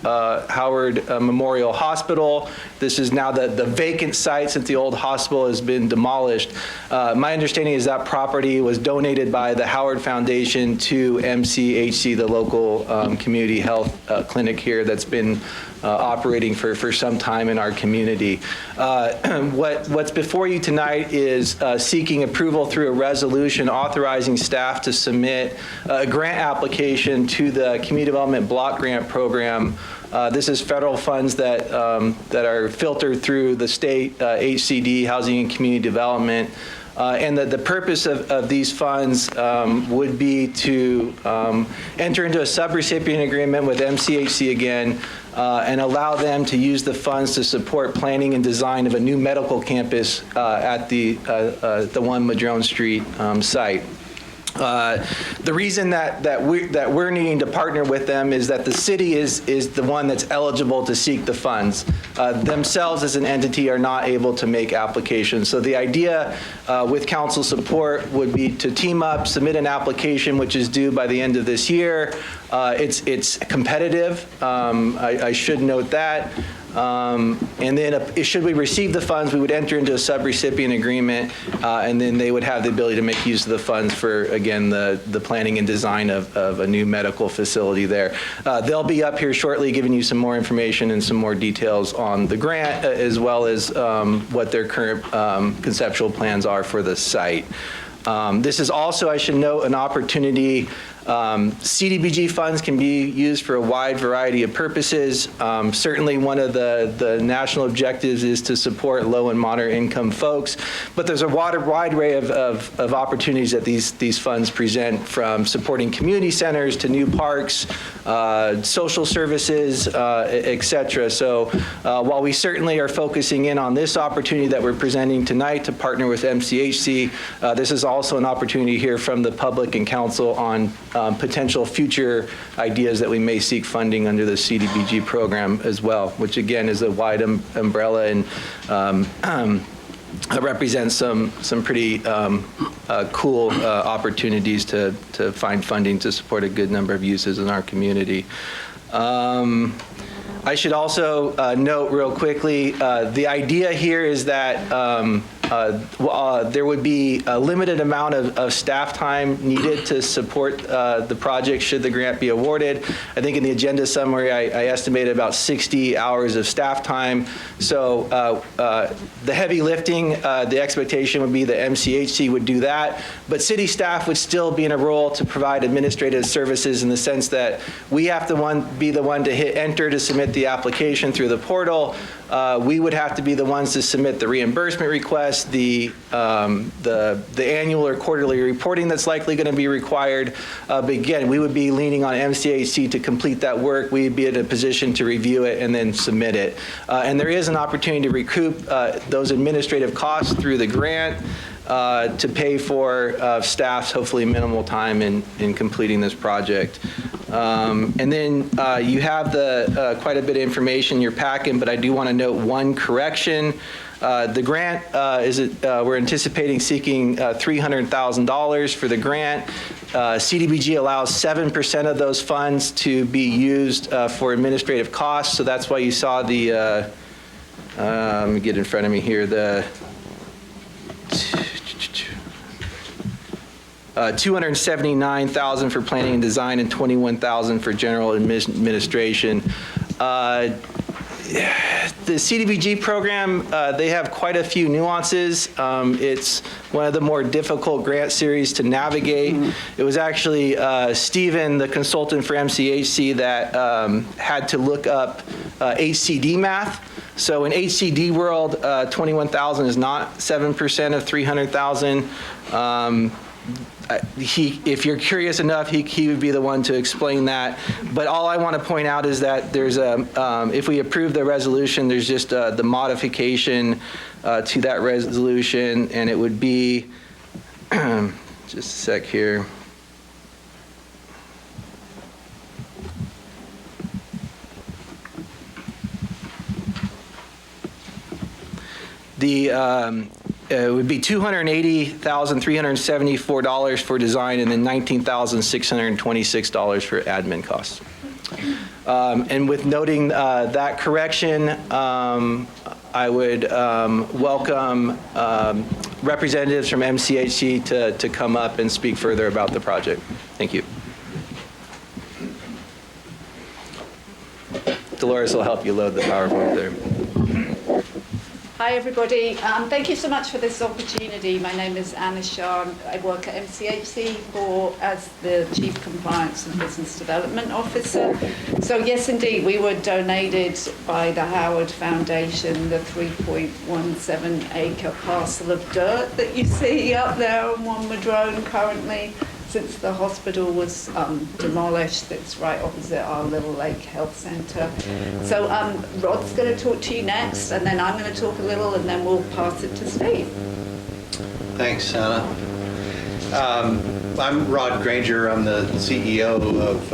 Howard Memorial Hospital. This is now the vacant site since the old hospital has been demolished. My understanding is that property was donated by the Howard Foundation to MCHC, the local community health clinic here that's been operating for some time in our community. What's before you tonight is seeking approval through a resolution authorizing staff to submit a grant application to the Community Development Block Grant Program. This is federal funds that are filtered through the state HCD, Housing and Community Development. And the purpose of these funds would be to enter into a subrecipient agreement with MCHC again and allow them to use the funds to support planning and design of a new medical campus at the 1 Madrone Street site. The reason that we're needing to partner with them is that the city is the one that's eligible to seek the funds. Themselves as an entity are not able to make applications. So the idea with council support would be to team up, submit an application which is due by the end of this year. It's competitive. I should note that. And then should we receive the funds, we would enter into a subrecipient agreement, and then they would have the ability to make use of the funds for, again, the planning and design of a new medical facility there. They'll be up here shortly giving you some more information and some more details on the grant, as well as what their current conceptual plans are for the site. This is also, I should note, an opportunity. CDBG funds can be used for a wide variety of purposes. Certainly one of the national objectives is to support low and moderate income folks, but there's a wide array of opportunities that these funds present, from supporting community centers to new parks, social services, et cetera. So while we certainly are focusing in on this opportunity that we're presenting tonight to partner with MCHC, this is also an opportunity to hear from the public and council on potential future ideas that we may seek funding under the CDBG program as well, which again is a wide umbrella and represents some pretty cool opportunities to find funding to support a good number of uses in our community. I should also note real quickly, the idea here is that there would be a limited amount of staff time needed to support the project should the grant be awarded. I think in the agenda summary, I estimated about 60 hours of staff time. So the heavy lifting, the expectation would be that MCHC would do that, but city staff would still be in a role to provide administrative services in the sense that we have to be the one to hit enter to submit the application through the portal. We would have to be the ones to submit the reimbursement request, the annual or quarterly reporting that's likely going to be required. But again, we would be leaning on MCHC to complete that work. We'd be in a position to review it and then submit it. And there is an opportunity to recoup those administrative costs through the grant to pay for staff's hopefully minimal time in completing this project. And then you have quite a bit of information in your packet, but I do want to note one correction. The grant we're anticipating seeking $300,000 for the grant. CDBG allows 7% of those funds to be used for administrative costs, so that's why you saw the, let me get in front of me here, the $279,000 for planning and design and $21,000 for general administration. The CDBG program, they have quite a few nuances. It's one of the more difficult grant series to navigate. It was actually Stephen, the consultant for MCHC, that had to look up HCD math. So in HCD world, $21,000 is not 7% of $300,000. If you're curious enough, he would be the one to explain that. But all I want to point out is that there's if we approve the resolution, there's just the modification to that resolution, and it would be, just a sec here. It would be $280,374 for design and then $19,626 for admin costs. And with noting that correction, I would welcome representatives from MCHC to come up and speak further about the project. Thank you. Dolores will help you load the PowerPoint there. Hi everybody, thank you so much for this opportunity. My name is Anna Shah. I work at MCHC as the Chief Compliance and Business Development Officer. So yes indeed, we were donated by the Howard Foundation, the 3.17 acre parcel of dirt that you see up there on One Madrone currently. Since the hospital was demolished, it's right opposite our Little Lake Health Centre. So Rod's going to talk to you next, and then I'm going to talk a little, and then we'll pass it to Steve. Thanks, Anna. I'm Rod Granger. I'm the CEO of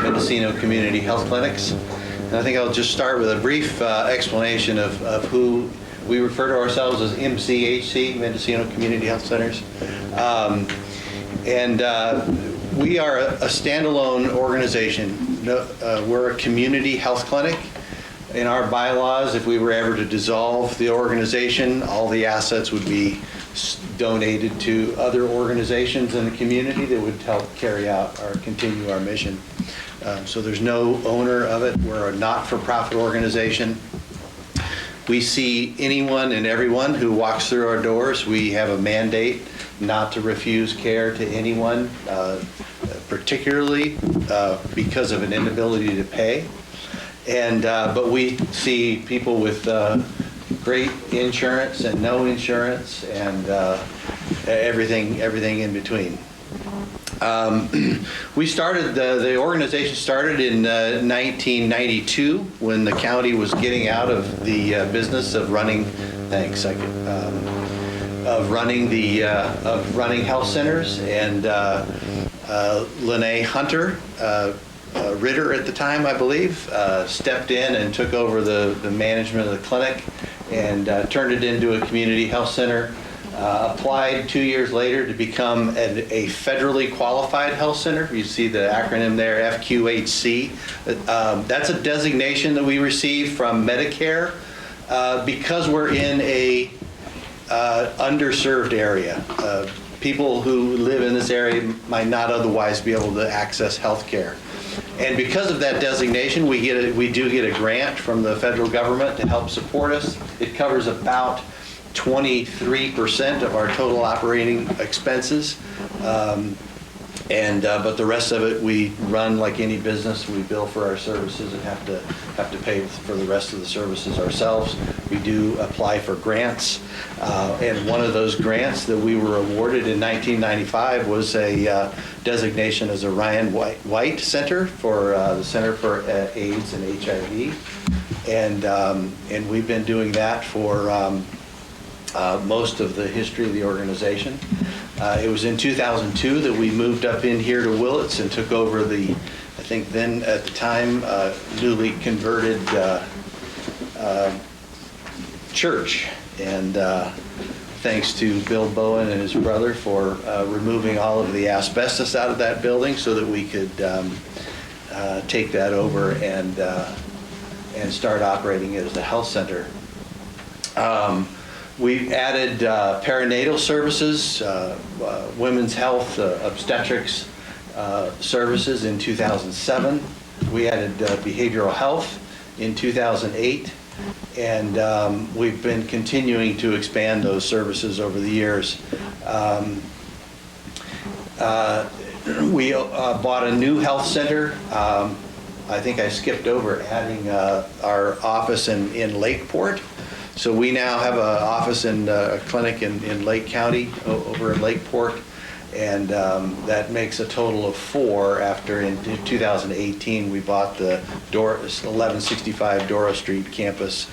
Mendocino Community Health Clinics. And I think I'll just start with a brief explanation of who we refer to ourselves as MCHC, Mendocino Community Health Centers. And we are a standalone organization. We're a community health clinic. in our bylaws, if we were ever to dissolve the organization, all the assets would be donated to other organizations in the community that would help carry out or continue our mission. So there's no owner of it. We're a not-for-profit organization. We see anyone and everyone who walks through our doors. We have a mandate not to refuse care to anyone, particularly because of an inability to pay. But we see people with great insurance and no insurance and everything in between. The organization started in 1992 when the county was getting out of the business of running, running health centers, and Lene Hunter, Ritter at the time, I believe, stepped in and took over the management of the clinic and turned it into a community health center. Applied 2 years later to become a federally qualified health center. You see the acronym there, FQHC. That's a designation that we receive from Medicare because we're in a underserved area. People who live in this area might not otherwise be able to access health care. And because of that designation, we do get a grant from the federal government to help support us. It covers about 23% of our total operating expenses, but the rest of it we run like any business. We bill for our services and have to pay for the rest of the services ourselves. We do apply for grants, and one of those grants that we were awarded in 1995 was a designation as a Ryan White Center for the Center for AIDS and HIV, and we've been doing that for most of the history of the organization. It was in 2002 that we moved up in here to Willits and took over I think then at the time, newly converted church. And thanks to Bill Bowen and his brother for removing all of the asbestos out of that building so that we could take that over and start operating it as a health center. We've added perinatal services, women's health, obstetrics services in 2007. We added behavioral health in 2008. And we've been continuing to expand those services over the years. We bought a new health center. I think I skipped over adding our office in Lakeport. So we now have an office and a clinic in Lake County over in Lakeport, and that makes a total of 4 after in 2018 we bought the 1165 Dora Street campus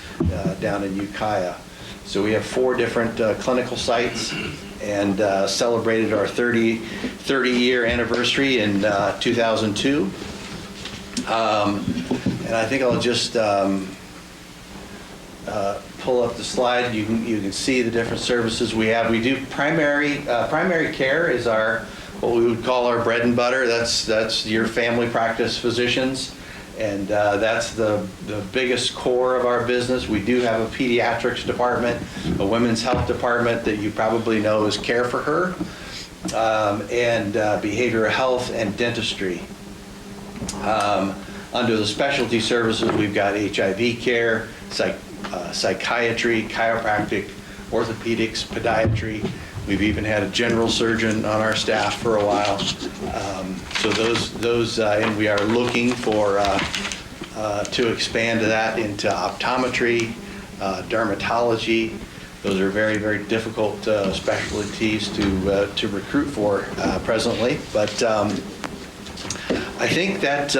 down in Ukiah. So we have 4 different clinical sites and celebrated our 30-year anniversary in 2002. And I think I'll just pull up the slide. You can see the different services we have. We do primary care is what we would call our bread and butter. That's your family practice physicians, and that's the biggest core of our business. We do have a pediatrics department, a women's health department that you probably know is Care for Her, and behavioral health and dentistry. Under the specialty services, we've got HIV care, psychiatry, chiropractic, orthopedics, podiatry. We've even had a general surgeon on our staff for a while. So those, and we are looking for to expand that into optometry, dermatology. Those are very, very difficult specialties to recruit for presently. But I think that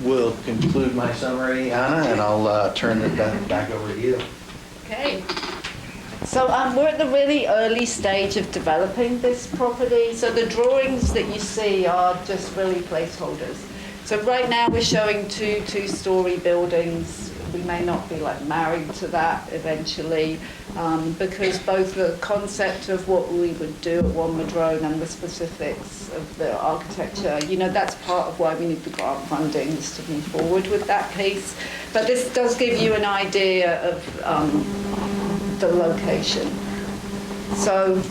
will conclude my summary, Anna, and I'll turn it back over to you. Okay. So we're at the really early stage of developing this property. So the drawings that you see are just really placeholders. So right now we're showing two two-story buildings we may not be like married to that eventually, because both the concept of what we would do at One Madrone and the specifics of the architecture, that's part of why we need the grant funding, is to move forward with that piece. But this does give you an idea of the location. So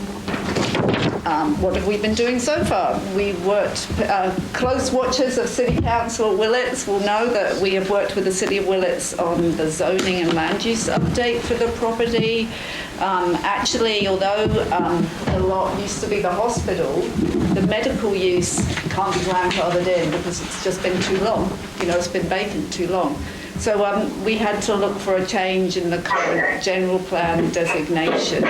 what have we been doing so far? We worked, close watchers of City Council Willits will know that we have worked with the City of Willits on the zoning and land use update for the property. Actually, although the lot used to be the hospital, the medical use can't be grandfathered in because it's just been too long. It's been vacant too long. So we had to look for a change in the current general plan designation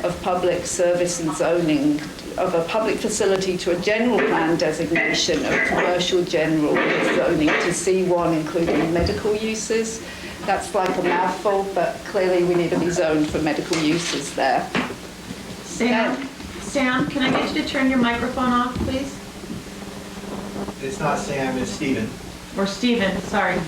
of public service and zoning of a public facility to a general plan designation of commercial general zoning to C1, including medical uses. That's like a mouthful, but clearly we need to be zoned for medical uses there. Sam, can I get you to turn your microphone off, please? It's not Sam, it's Stephen. Or Stephen, sorry.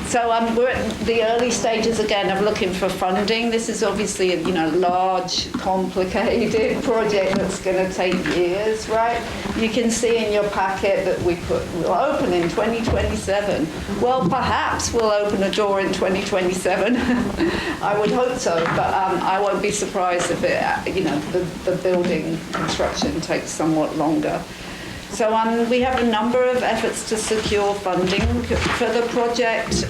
So we're at the early stages again of looking for funding. This is obviously a large, complicated project that's going to take years, right? You can see in your packet that we'll open in 2027. Well, perhaps we'll open a door in 2027. I would hope so, but I won't be surprised if the building construction takes somewhat longer. So we have a number of efforts to secure funding for the project.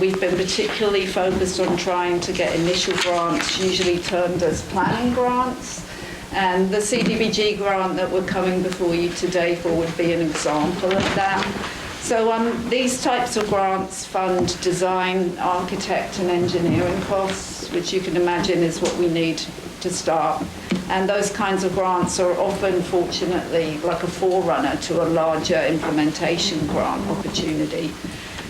We've been particularly focused on trying to get initial grants, usually termed as planning grants. And the CDBG grant that we're coming before you today for would be an example of that. So these types of grants fund design, architect and engineering costs, which you can imagine is what we need to start. And those kinds of grants are often, fortunately, like a forerunner to a larger implementation grant opportunity.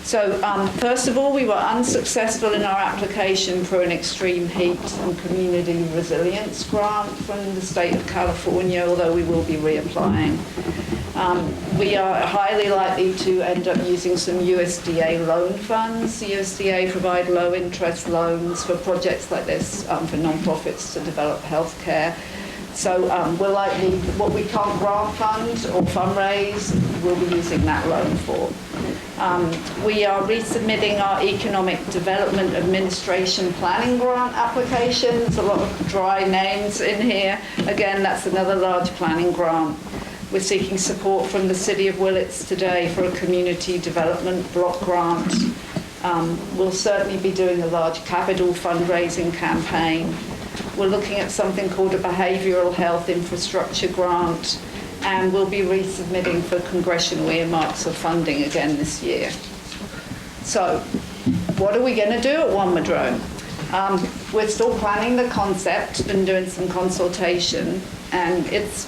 So first of all, we were unsuccessful in our application for an extreme heat and community resilience grant from the state of California, although we will be reapplying. We are highly likely to end up using some USDA loan funds. The USDA provide low interest loans for projects like this for nonprofits to develop healthcare. So we're likely, what we can't grant fund or fundraise, we'll be using that loan for. We are resubmitting our Economic Development Administration Planning Grant application. There's a lot of dry names in here. Again, that's another large planning grant. We're seeking support from the City of Willits today for a community development block grant. We'll certainly be doing a large capital fundraising campaign. We're looking at something called a behavioural health infrastructure grant, and we'll be resubmitting for congressional earmarks of funding again this year. So, what are we going to do at One Madrone? We're still planning the concept and doing some consultation, and it's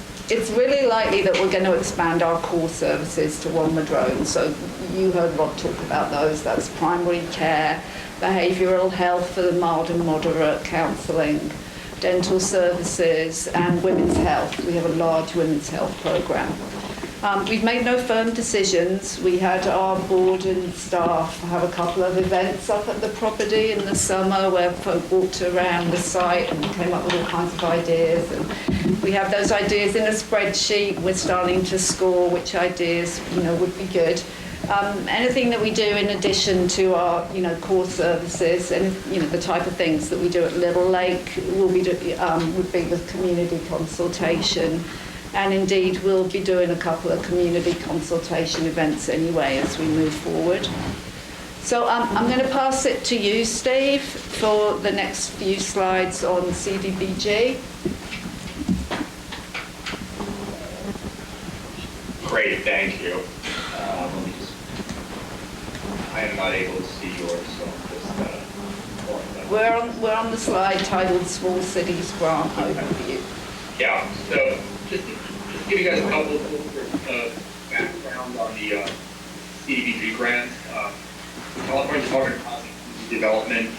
really likely that we're going to expand our core services to One Madrone. So you heard Rob talk about those. That's primary care, behavioural health for the mild and moderate, counselling, dental services, and women's health. We have a large women's health program. We've made no firm decisions. We had our board and staff have a couple of events up at the property in the summer where folk walked around the site and came up with all kinds of ideas. And we have those ideas in a spreadsheet. We're starting to score which ideas, would be good. Anything that we do in addition to our, core services and, the type of things that we do at Little Lake would be with community consultation. And indeed, we'll be doing a couple of community consultation events anyway as we move forward. So I'm going to pass it to you, Steve, for the next few slides on CDBG. Great, thank you. I am not able to see yours, so just We're on the slide titled Small Cities Grant Overview. Yeah, so just to give you guys a couple of background on the CDBG grant. California Department of Housing and Development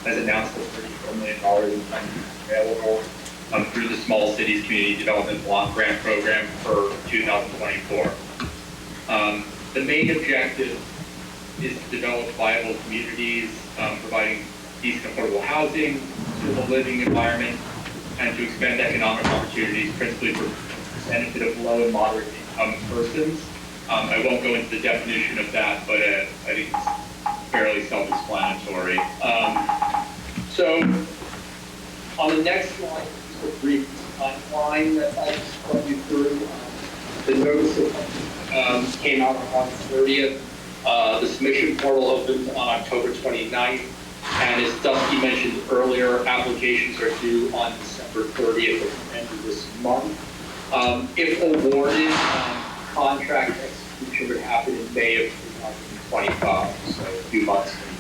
has announced that $34 million in funding available through the Small Cities Community Development Block Grant Program for 2024. The main objective is to develop viable communities, providing decent affordable housing, suitable living environment, and to expand economic opportunities, principally for the benefit of low and moderate income persons. I won't go into the definition of that, but I think it's fairly self-explanatory. So on the next slide, just a brief timeline that I just run you through. The notice of came out on August 30th. The submission portal opened on October 29th. And as Dusty mentioned earlier, applications are due on December 30th at the end of this month. If awarded, contract execution would happen in May of 2025, so a few months from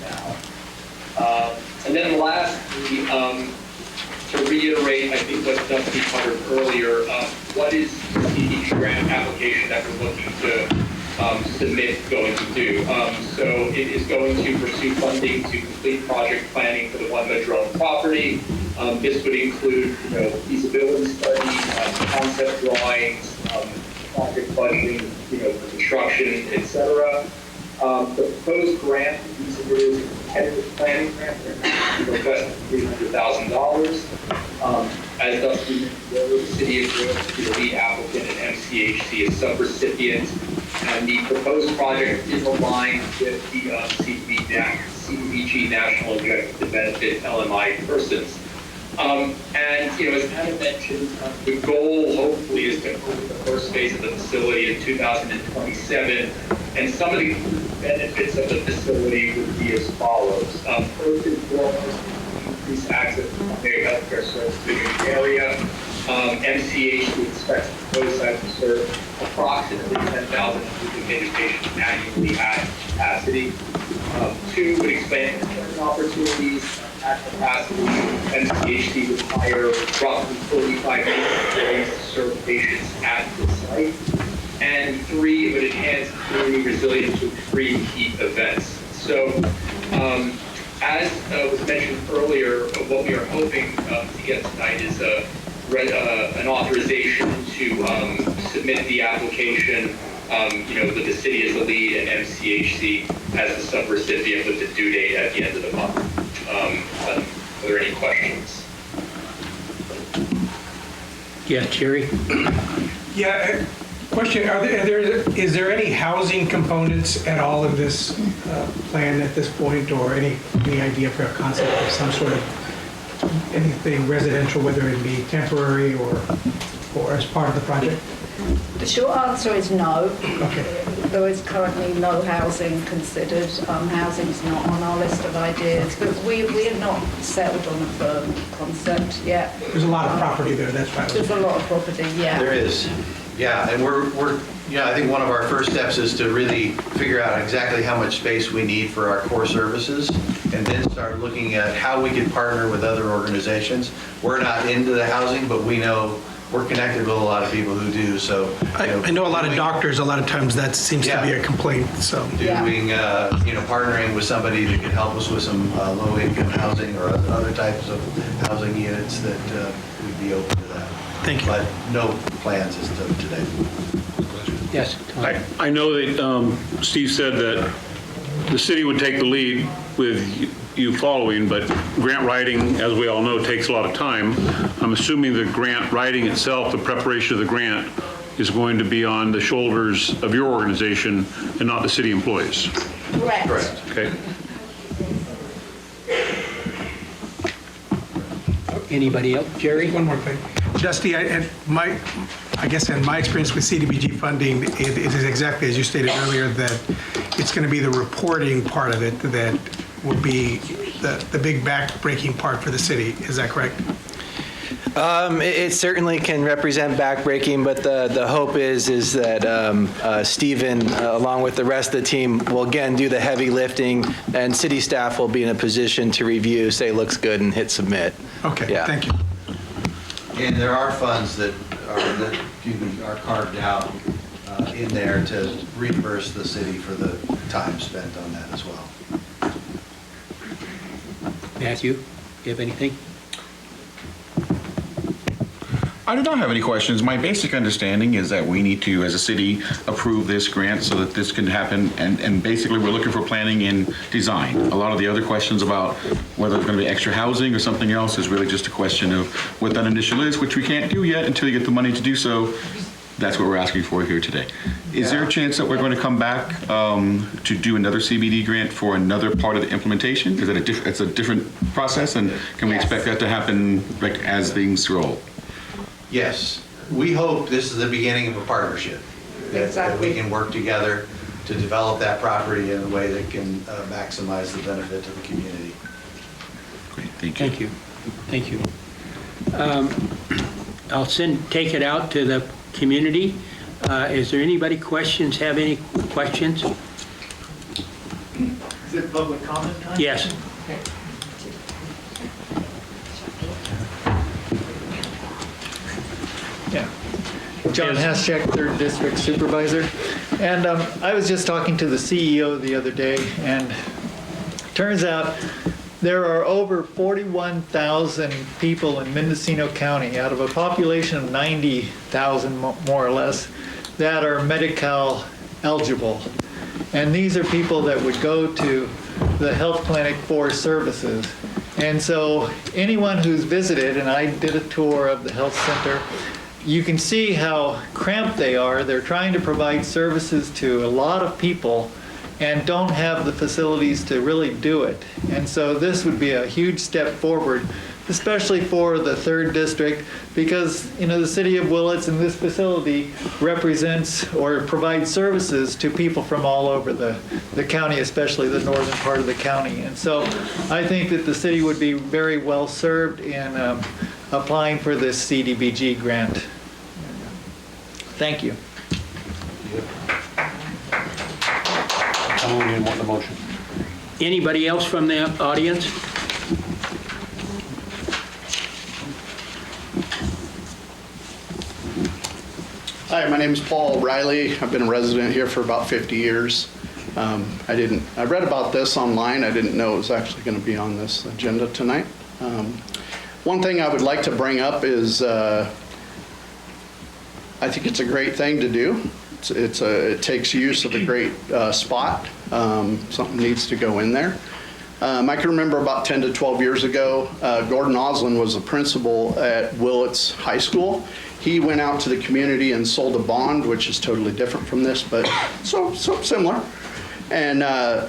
now. And then lastly, to reiterate, I think what Dusty covered earlier, what is the CDBG grant application that we're looking to submit going to do? So it is going to pursue funding to complete project planning for the One Madrone property. This would include, feasibility study, concept drawings, project budgeting, for construction, etc. The proposed grant is a competitive planning grant. They're requesting $300,000. As Dusty mentioned earlier, the city agreed to be the lead applicant and MCHC is subrecipient. And the proposed project is aligned with the CDBG National Objective to Benefit LMI persons. And, as Anna mentioned, the goal hopefully is to open the first phase of the facility in 2027. And some of the benefits of the facility would be as follows. First and foremost, increase access to primary healthcare services in the area. MCH would expect the proposed site to serve approximately 10,000 indicated patients annually at capacity. Two would expand employment opportunities at capacity. MCHC would hire roughly 45 employees to serve patients at the site. And three, it would enhance community resilience to extreme heat events. So, as was mentioned earlier, what we are hoping to get tonight is an authorization to submit the application, with the city as the lead and MCHC as the subrecipient with the due date at the end of the month. Are there any questions? Yeah, Jerry? Yeah, question, is there any housing components at all in this plan at this point, or any idea for a concept of some sort of anything residential, whether it be temporary or as part of the project? The short answer is no. Okay. There is currently no housing considered. Housing is not on our list of ideas, but we have not settled on a firm concept yet. There's a lot of property there, that's why. There's a lot of property, yeah. There is, yeah, and we're I think one of our first steps is to really figure out exactly how much space we need for our core services, and then start looking at how we can partner with other organizations. We're not into the housing, but we know we're connected with a lot of people who do, so. I know a lot of doctors, a lot of times that seems to be a complaint, so. Doing, partnering with somebody that can help us with some low-income housing or other types of housing units that we'd be open to that. Thank you. But no plans as of today. Yes, Tom. I know that Steve said that the city would take the lead with you following, but grant writing, as we all know, takes a lot of time. I'm assuming the grant writing itself, the preparation of the grant, is going to be on the shoulders of your organization and not the city employees. Correct. Correct. Okay. Anybody else? Jerry? One more thing. Dusty, I guess in my experience with CDBG funding, it is exactly as you stated earlier, that it's going to be the reporting part of it that will be the big back-breaking part for the city. Is that correct? It certainly can represent backbreaking, but the hope is that Stephen, along with the rest of the team, will again do the heavy lifting, and city staff will be in a position to review, say looks good, and hit submit. Okay, Yeah. thank you. And there are funds that are carved out in there to reimburse the city for the time spent on that as well. Matthew, you have anything? I do not have any questions. My basic understanding is that we need to, as a city, approve this grant so that this can happen. And basically, we're looking for planning and design. A lot of the other questions about whether there's going to be extra housing or something else is really just a question of what that initial is, which we can't do yet until you get the money to do so. That's what we're asking for here today. Is there a chance that we're going to come back to do another CBD grant for another part of the implementation? Is it it's a different process, and can we expect that to happen like as things roll? Yes, we hope this is the beginning of a partnership. That we can work together to develop that property in a way that can maximize the benefit to the community. Great, thank you. Thank you. I'll take it out to the community. Is there anybody have any questions? Is it public comment time? Yes. Yeah. John Haschak, 3rd District Supervisor. And I was just talking to the CEO the other day, and turns out there are over 41,000 people in Mendocino County out of a population of 90,000 more or less that are Medi-Cal eligible. And these are people that would go to the health clinic for services. And so anyone who's visited, and I did a tour of the health center, you can see how cramped they are. They're trying to provide services to a lot of people and don't have the facilities to really do it. And so this would be a huge step forward, especially for the 3rd District, because the city of Willits and this facility represents or provides services to people from all over the county, especially the northern part of the county. And so I think that the city would be very well served in applying for this CDBG grant. Thank you. Someone didn't want the motion. Anybody else from the audience? Hi, my name is Paul Riley. I've been a resident here for about 50 years. I read about this online. I didn't know it was actually going to be on this agenda tonight. One thing I would like to bring up is I think it's a great thing to do. It takes use of a great spot. Something needs to go in there. I can remember about 10 to 12 years ago, Gordon Oslin was a principal at Willits High School. He went out to the community and sold a bond, which is totally different from this, but so similar. And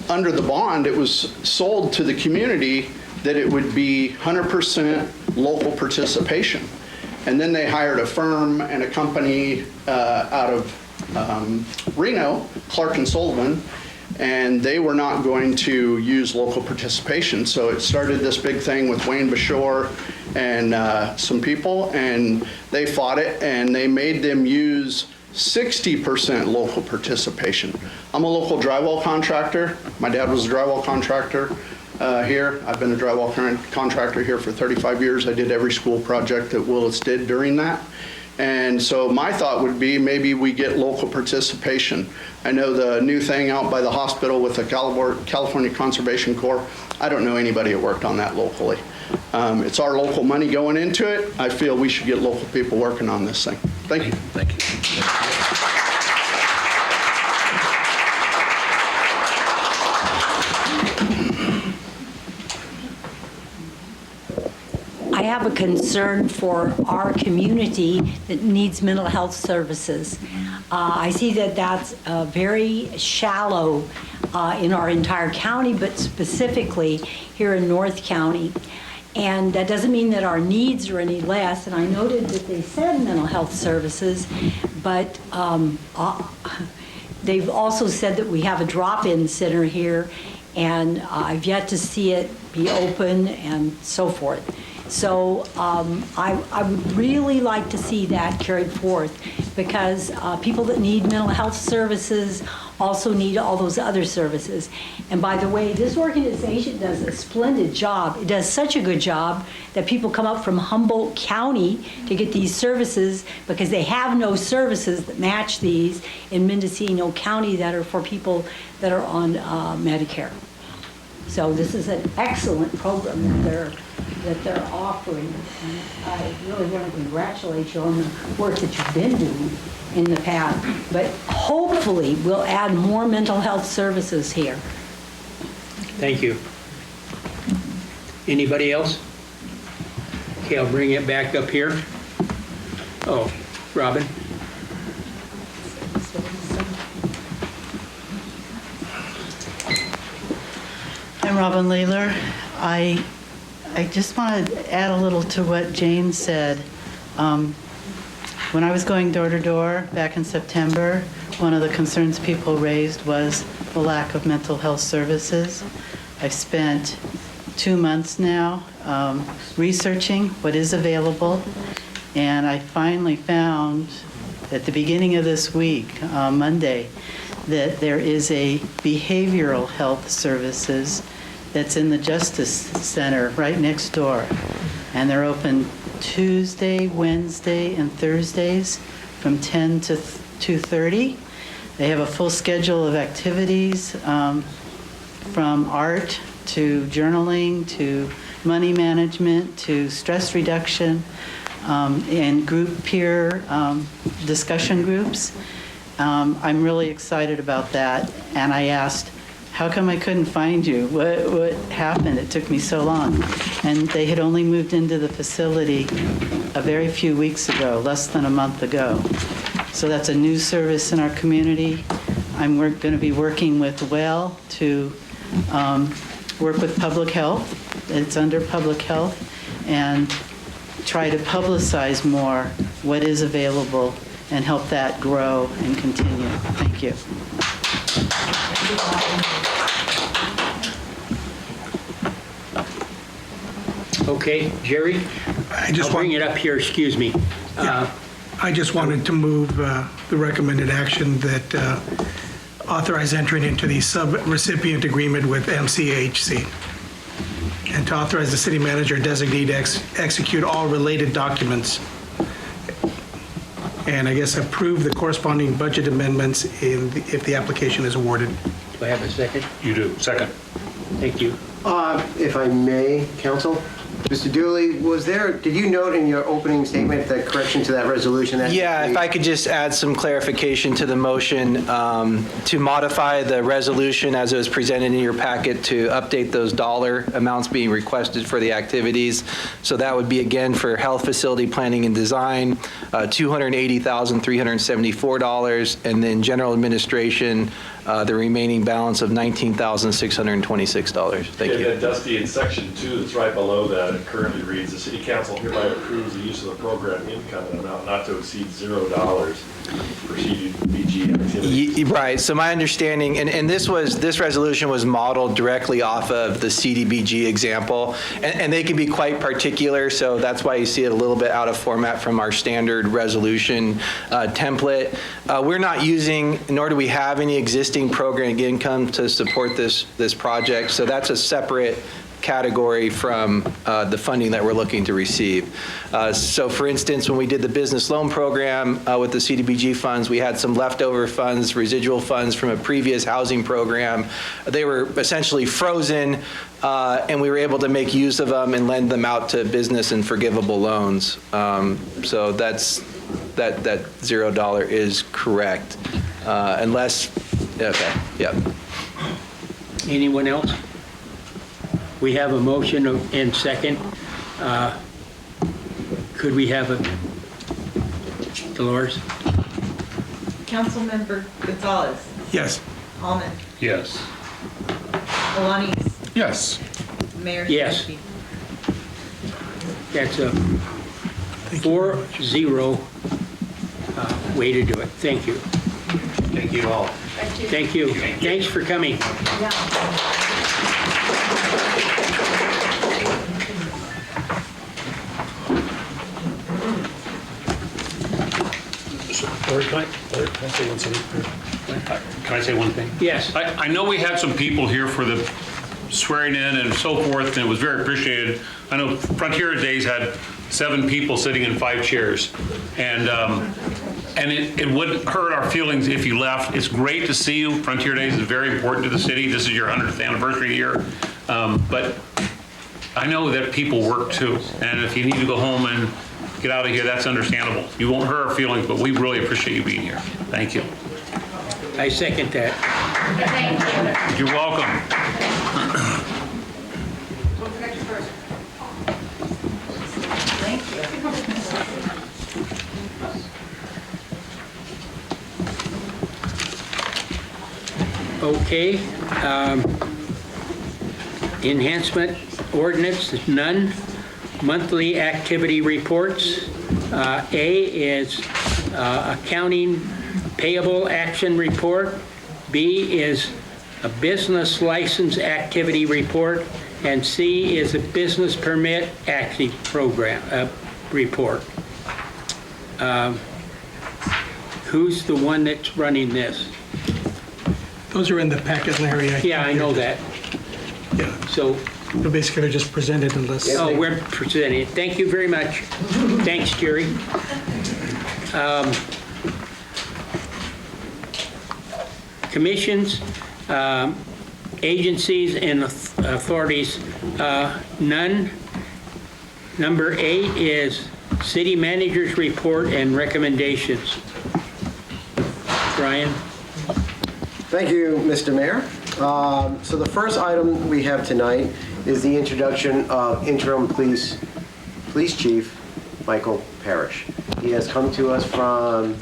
under the bond, it was sold to the community that it would be 100% local participation. And then they hired a firm and a company out of Reno, Clark and Sullivan, and they were not going to use local participation. So it started this big thing with Wayne Bashore and some people, and they fought it, and they made them use 60% local participation. I'm a local drywall contractor. My dad was a drywall contractor here. I've been a drywall contractor here for 35 years. I did every school project that Willits did during that. And so my thought would be maybe we get local participation. I know the new thing out by the hospital with the California Conservation Corps, I don't know anybody that worked on that locally. It's our local money going into it. I feel we should get local people working on this thing. Thank you. Thank you. I have a concern for our community that needs mental health services. I see that that's very shallow in our entire county, but specifically here in North County. And that doesn't mean that our needs are any less. And I noted that they said mental health services, but they've also said that we have a drop-in center here, and I've yet to see it be open and so forth. So I would really like to see that carried forth, because people that need mental health services also need all those other services. And by the way, this organization does a splendid job. It does such a good job that people come up from Humboldt County to get these services, because they have no services that match these in Mendocino County that are for people that are on Medicare. So this is an excellent program that they're offering. And I really want to congratulate you on the work that you've been doing in the past. But hopefully, we'll add more mental health services here. Thank you. Anybody else? Okay, I'll bring it back up here. Oh, Robin? I'm Robin Layler. I just want to add a little to what Jane said. When I was going door to door back in September, one of the concerns people raised was the lack of mental health services. I've spent 2 months now researching what is available, and I finally found at the beginning of this week, Monday, that there is a behavioral health services that's in the Justice Center right next door. And they're open Tuesday, Wednesday, and Thursdays from 10 to 2:30. They have a full schedule of activities from art to journaling to money management to stress reduction and group peer discussion groups. I'm really excited about that. And I asked, how come I couldn't find you? What happened? It took me so long. And they had only moved into the facility a very few weeks ago, less than a month ago. So that's a new service in our community. I'm going to be working with WELL to work with public health. It's under public health, and try to publicize more what is available and help that grow and continue. Thank you. Okay, Jerry? I'll bring it up here, excuse me. I just wanted to move the recommended action that authorize entering into the sub-recipient agreement with MCHC, and to authorize the city manager designee to execute all related documents, and I guess approve the corresponding budget amendments if the application is awarded. Do I have a second? You do. Second. Thank you. If I may, Council, Mr. Dooley, did you note in your opening statement that correction to that resolution? Yeah, if I could just add some clarification to the motion to modify the resolution as it was presented in your packet to update those dollar amounts being requested for the activities. So that would be, again, for health facility planning and design, $280,374, and then general administration, the remaining balance of $19,626. Thank you. And then Dusty, in section 2, that's right below that, it currently reads, the city council hereby approves the use of the program income in an amount not to exceed $0 for CDBG activities. Right, so my understanding, and this resolution was modeled directly off of the CDBG example, and they can be quite particular, so that's why you see it a little bit out of format from our standard resolution template. We're not using, nor do we have any existing program income to support this project, so that's a separate category from the funding that we're looking to receive. So for instance, when we did the business loan program with the CDBG funds, we had some leftover funds, residual funds from a previous housing program. They were essentially frozen, and we were able to make use of them and lend them out to business and forgivable loans. So that $0 is correct, unless, okay, yep. Anyone else? We have a motion and second. Could we have a, Dolores? Councilmember Gonzalez, Yes. Almond, Yes. Alanis, Yes. Mayor Yes. Haschak. That's a 4-0 way to do it. Thank you. Thank you all. Thank you. Thanks for coming. Can I say one thing? Yes. I know we had some people here for the swearing in and so forth, and it was very appreciated. I know Frontier Days had 7 people sitting in 5 chairs, and it wouldn't hurt our feelings if you left. It's great to see you. Frontier Days is very important to the city. This is your 100th anniversary year. But I know that people work too, and if you need to go home and get out of here, that's understandable. You won't hurt our feelings, but we really appreciate you being here. Thank you. I second that. Thank you. You're welcome. Okay. Enhancement ordinance, none. Monthly activity reports. A is accounting payable action report. B is a business license activity report. And C is a business permit active program report. Who's the one that's running this? Those are in the packet, Larry. Yeah, I know that. Yeah. So, They're basically just presented unless... oh, we're presenting it. Thank you very much. Thanks, Jerry. Commissions, agencies, and authorities, none. Number 8 is city manager's report and recommendations. Brian? Thank you, Mr. Mayor. So the first item we have tonight is the introduction of interim police chief Michael Parrish. He has come to us from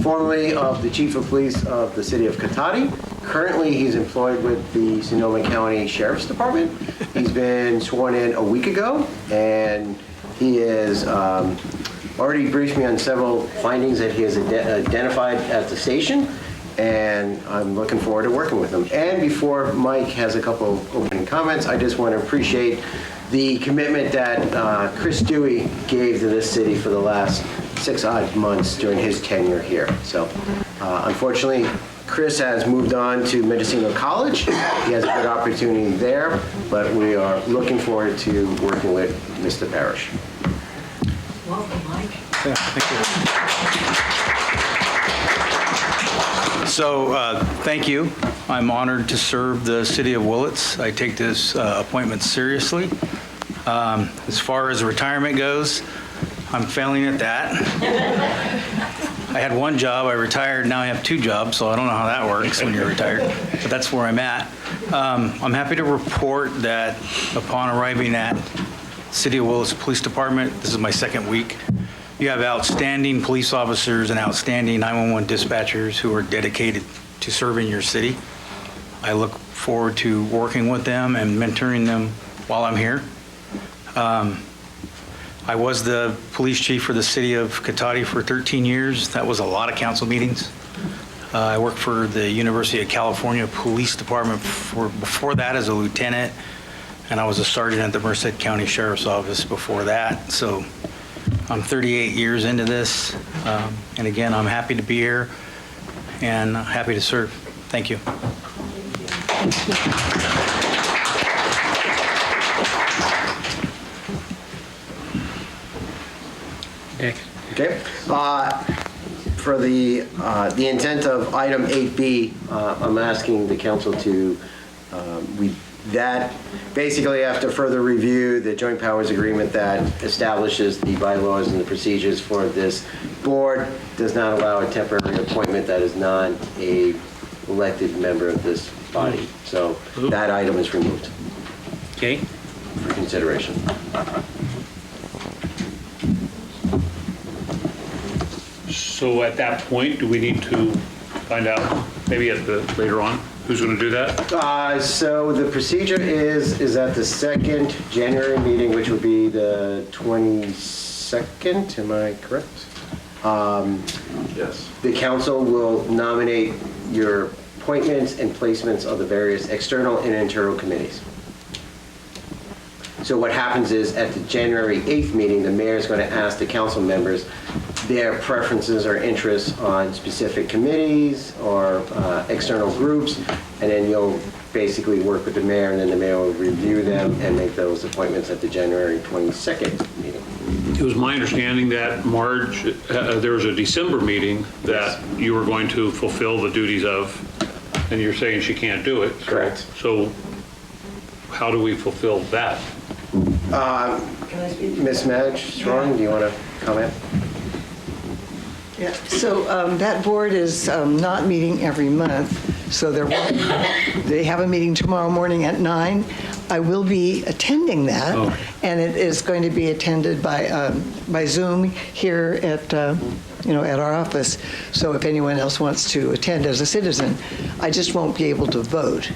formerly of the chief of police of the city of Cotati. Currently, he's employed with the Sonoma County Sheriff's Department. He's been sworn in a week ago, and he is already briefed me on several findings that he has identified at the station, and I'm looking forward to working with him. And before Mike has a couple of opening comments, I just want to appreciate the commitment that Chris Dewey gave to this city for the last 6 odd months during his tenure here. So unfortunately, Chris has moved on to Mendocino College. He has a good opportunity there, but we are looking forward to working with Mr. Parrish. Welcome, Mike. Yeah, thank you. So, thank you. I'm honored to serve the city of Willits. I take this appointment seriously. As far as retirement goes, I'm failing at that. I had one job, I retired, now I have 2 jobs, so I don't know how that works when you're retired, but that's where I'm at. I'm happy to report that upon arriving at City of Willits Police Department, this is my 2nd week, you have outstanding police officers and outstanding 911 dispatchers who are dedicated to serving your city. I look forward to working with them and mentoring them while I'm here. I was the police chief for the city of Cotati for 13 years. That was a lot of council meetings. I worked for the University of California Police Department before that as a lieutenant, and I was a sergeant at the Merced County Sheriff's Office before that. So I'm 38 years into this, and again, I'm happy to be here and happy to serve. Thank you. Okay. For the intent of item 8B, I'm asking the council to that basically after further review the joint powers agreement that establishes the bylaws and the procedures for this board does not allow a temporary appointment that is not a elected member of this body. So that item is removed. Okay. For consideration. So at that point, do we need to find out, maybe later on, who's going to do that? So the procedure is at the 2nd January meeting, which would be the 22nd, am I correct? Yes. The council will nominate your appointments and placements of the various external and internal committees. So what happens is at the January 8th meeting, the mayor is going to ask the council members their preferences or interests on specific committees or external groups, and then you'll basically work with the mayor, and then the mayor will review them and make those appointments at the January 22nd meeting. It was my understanding that Marge, there was a December meeting that you were going to fulfill the duties of, and you're saying she can't do it. Correct. So how do we fulfill that? Ms. Madge Strong, do you want to comment? Yeah, so that board is not meeting every month, so they have a meeting tomorrow morning at 9. I will be attending that, and it is going to be attended by Zoom here at at our office. So if anyone else wants to attend as a citizen, I just won't be able to vote.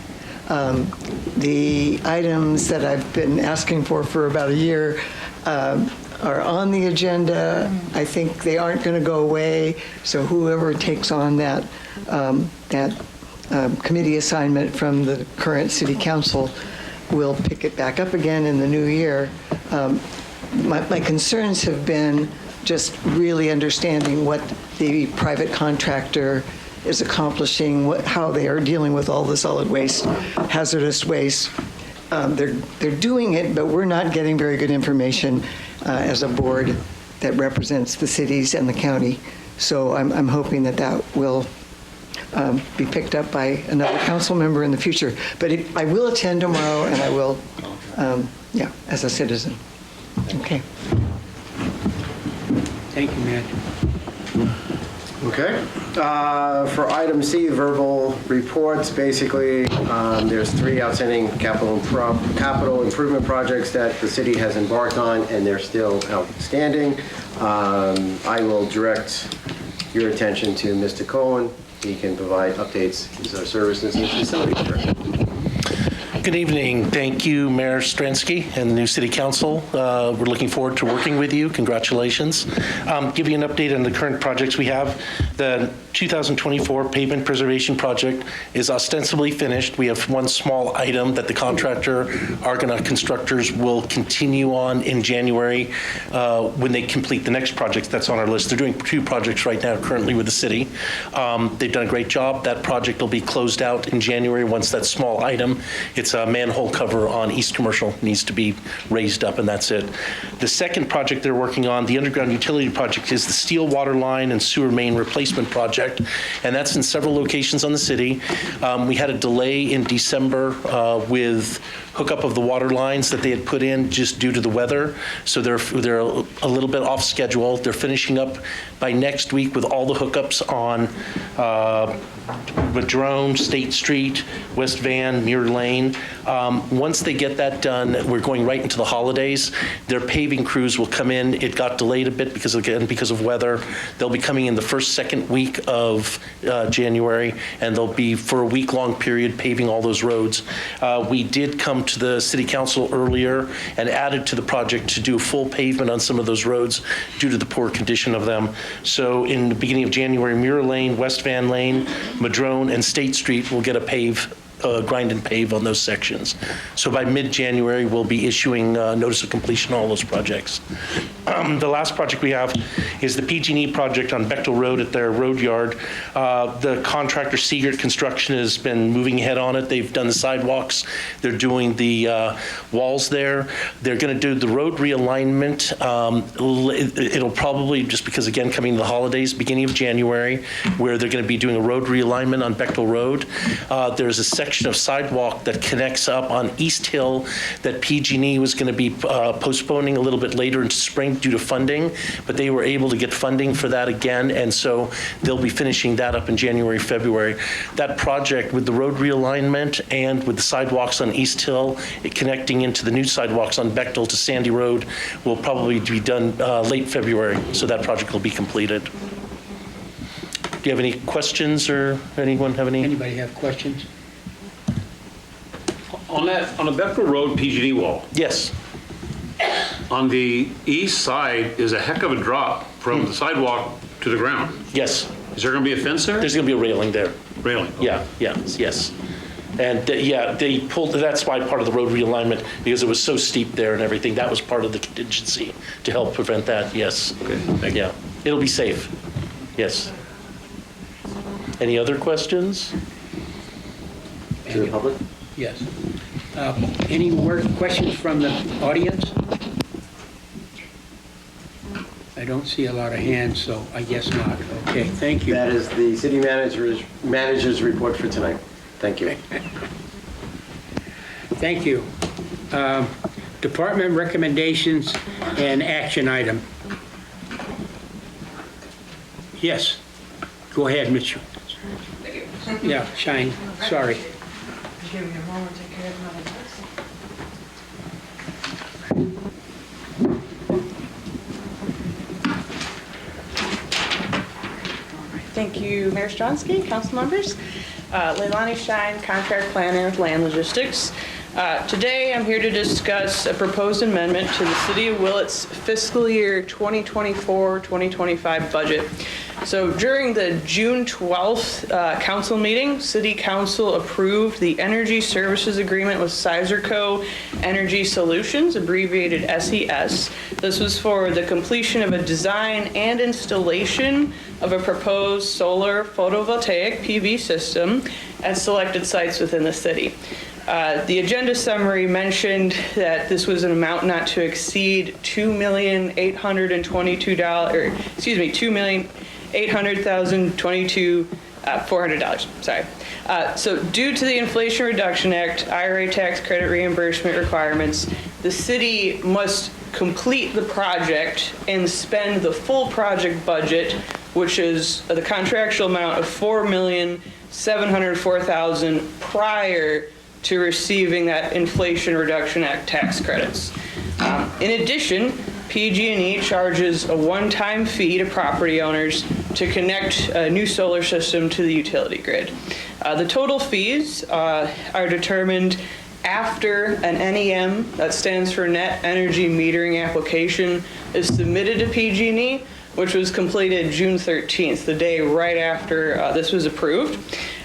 The items that I've been asking for about a year are on the agenda. I think they aren't going to go away. So whoever takes on that committee assignment from the current city council will pick it back up again in the new year. My concerns have been just really understanding what the private contractor is accomplishing, how they are dealing with all the solid waste, hazardous waste. They're doing it, but we're not getting very good information as a board that represents the cities and the county. So I'm hoping that will be picked up by another council member in the future. But I will attend tomorrow, and I will, as a citizen. Okay. Thank you, Madge. Okay. For item C, verbal reports, basically, there's 3 outstanding capital improvement projects that the city has embarked on, and they're still outstanding. I will direct your attention to Mr. Cohen. He can provide updates. He's our services and facilities director. Good evening. Thank you, Mayor Stransky and the new City Council. We're looking forward to working with you. Congratulations. Give you an update on the current projects we have. The 2024 pavement preservation project is ostensibly finished. We have one small item that the contractor, Argonaut Constructors, will continue on in January when they complete the next project that's on our list. They're doing 2 projects right now currently with the city. They've done a great job. That project will be closed out in January once that small item, it's a manhole cover on East Commercial, needs to be raised up, and that's it. The second project they're working on, the underground utility project, is the steel water line and sewer main replacement project, and that's in several locations on the city. We had a delay in December with hookup of the water lines that they had put in just due to the weather, so they're a little bit off schedule. They're finishing up by next week with all the hookups on Madrone, State Street, West Van, Muir Lane. Once they get that done, we're going right into the holidays. Their paving crews will come in. It got delayed a bit because of weather. They'll be coming in the second week of January, and they'll be for a week-long period paving all those roads. We did come to the City Council earlier and added to the project to do full pavement on some of those roads due to the poor condition of them. So in the beginning of January, Muir Lane, West Van Lane, Madrone, and State Street will get a grind and pave on those sections. So by mid-January, we'll be issuing notice of completion on all those projects. The last project we have is the PG&E project on Bechtel Road at their road yard. The contractor, Seegert Construction, has been moving ahead on it. They've done the sidewalks. They're doing the walls there. They're going to do the road realignment. It'll probably, just because, again, coming to the holidays, beginning of January, where they're going to be doing a road realignment on Bechtel Road. There's a section of sidewalk that connects up on East Hill that PG&E was going to be postponing a little bit later into spring due to funding, but they were able to get funding for that again, and so they'll be finishing that up in January, February. That project with the road realignment and with the sidewalks on East Hill, connecting into the new sidewalks on Bechtel to Sandy Road, will probably be done late February, so that project will be completed. Do you have any questions, or anyone have any? Anybody have questions? On the Bechtel Road PG&E wall, Yes. on the east side is a heck of a drop from the sidewalk to the ground. Yes. Is there going to be a fence there? There's going to be a railing there. Railing? Yeah, yes. And they pulled, that's why part of the road realignment, because it was so steep there and everything, that was part of the contingency to help prevent that, yes. Okay, thank you. Yeah, it'll be safe, yes. Any other questions? To the public? Yes. Any more questions from the audience? I don't see a lot of hands, so I guess not. Okay, thank you. That is the city manager's report for tonight. Thank you. Thank you. department recommendations and action item. Yes, go ahead, Mitchell. Yeah, Shine, sorry. Give me a moment to get my notes. Thank you, Mayor Stronsky, council members. Leilani Shine, contract planner with Land Logistics. Today, I'm here to discuss a proposed amendment to the City of Willits fiscal year 2024-2025 budget. So during the June 12th council meeting, City Council approved the Energy Services Agreement with Sizerco Energy Solutions, abbreviated SES. This was for the completion of a design and installation of a proposed solar photovoltaic PV system at selected sites within the city. The agenda summary mentioned that this was an amount not to exceed $2,800,022.400. Sorry. So due to the Inflation Reduction Act, IRA tax credit reimbursement requirements, the city must complete the project and spend the full project budget, which is the contractual amount of $4,704,000 prior to receiving that Inflation Reduction Act tax credits. In addition, PG&E charges a one-time fee to property owners to connect a new solar system to the utility grid. The total fees are determined after an NEM, that stands for Net Energy Metering Application, is submitted to PG&E, which was completed June 13th, the day right after this was approved.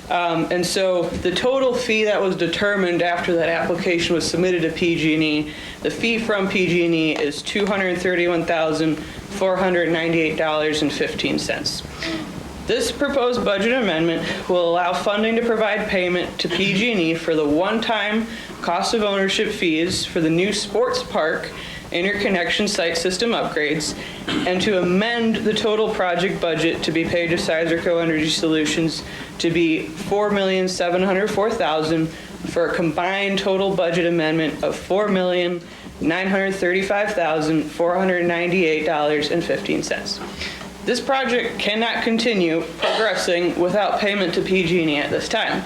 And so the total fee that was determined after that application was submitted to PG&E, the fee from PG&E is $231,498.15. This proposed budget amendment will allow funding to provide payment to PG&E for the one-time cost of ownership fees for the new sports park interconnection site system upgrades, and to amend the total project budget to be paid to Sizerco Energy Solutions to be $4,704,000 for a combined total budget amendment of $4,935,498.15. This project cannot continue progressing without payment to PG&E at this time.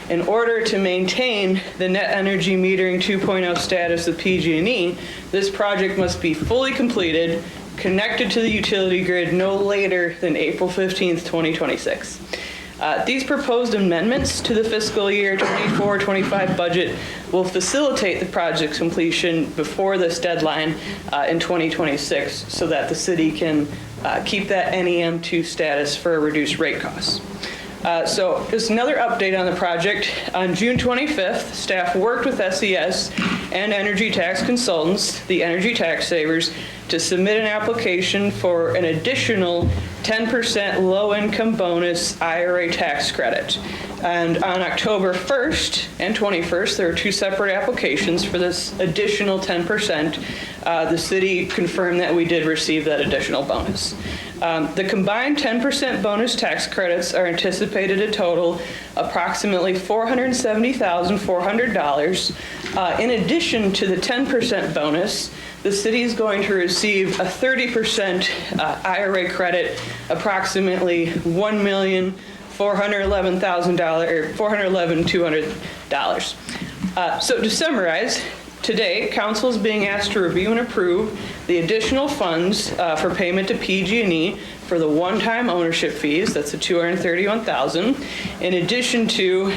In order to maintain the Net Energy Metering 2.0 status of PG&E, this project must be fully completed, connected to the utility grid no later than April 15th, 2026. These proposed amendments to the fiscal year 24-25 budget will facilitate the project's completion before this deadline in 2026 so that the city can keep that NEM2 status for a reduced rate costs. So just another update on the project. On June 25th, staff worked with SES and energy tax consultants, the energy tax savers, to submit an application for an additional 10% low-income bonus IRA tax credit. And on October 1st and 21st, there are two separate applications for this additional 10%. The city confirmed that we did receive that additional bonus. The combined 10% bonus tax credits are anticipated to total approximately $470,400. In addition to the 10% bonus, the city is going to receive a 30% IRA credit, approximately $411,200. So to summarize, today, Council is being asked to review and approve the additional funds for payment to PG&E for the one-time ownership fees, that's the $231,000, in addition to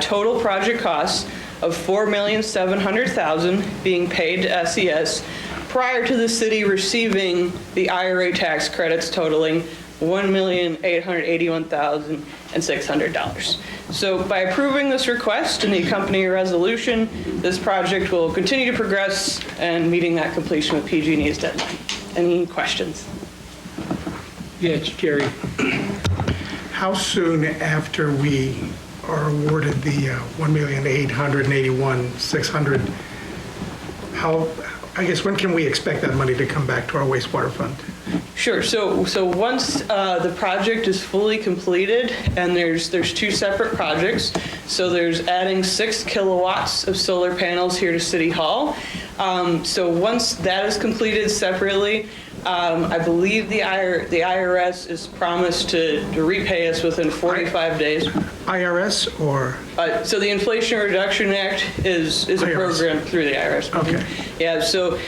total project costs of $4,700,000 being paid to SES prior to the city receiving the IRA tax credits totaling $1,881,600. So by approving this request and the accompanying resolution, this project will continue to progress and meeting that completion with PG&E's deadline. Any questions? Yes, Jerry. How soon after we are awarded the $1,881,600, I guess when can we expect that money to come back to our wastewater fund? Sure. So once the project is fully completed, and there's two separate projects. So there's adding 6 kilowatts of solar panels here to City Hall. So once that is completed separately, I believe the IRS is promised to repay us within 45 days. IRS or? So the Inflation Reduction Act is a IRS. program through the IRS. Okay. Yeah, so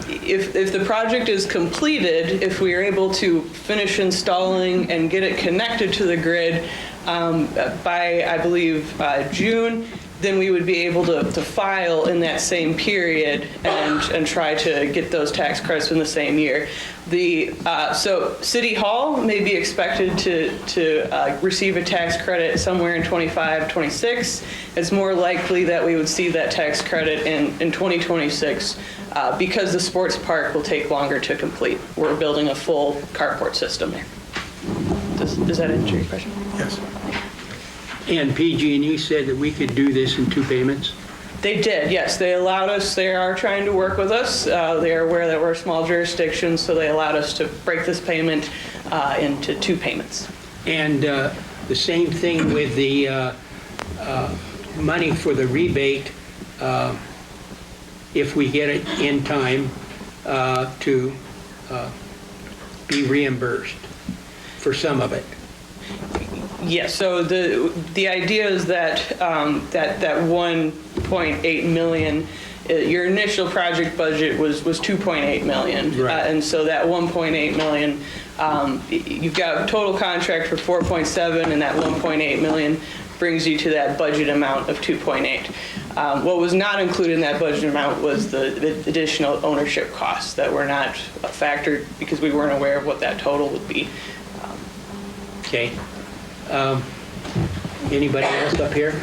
if the project is completed, if we are able to finish installing and get it connected to the grid by, I believe, June, then we would be able to file in that same period and try to get those tax credits in the same year. So City Hall may be expected to receive a tax credit somewhere in 25, 26. It's more likely that we would see that tax credit in 2026 because the sports park will take longer to complete. We're building a full carport system there. Does that answer your question? Yes. And PG&E said that we could do this in 2 payments? They did, yes. They allowed us, they are trying to work with us. They are aware that we're a small jurisdiction, so they allowed us to break this payment into 2 payments. And the same thing with the money for the rebate, if we get it in time to be reimbursed for some of it. Yes, so the idea is that that 1.8 million, your initial project budget was 2.8 million. Right. And so that 1.8 million, you've got a total contract for 4.7, and that 1.8 million brings you to that budget amount of 2.8. What was not included in that budget amount was the additional ownership costs that were not factored because we weren't aware of what that total would be. Okay. Anybody else up here?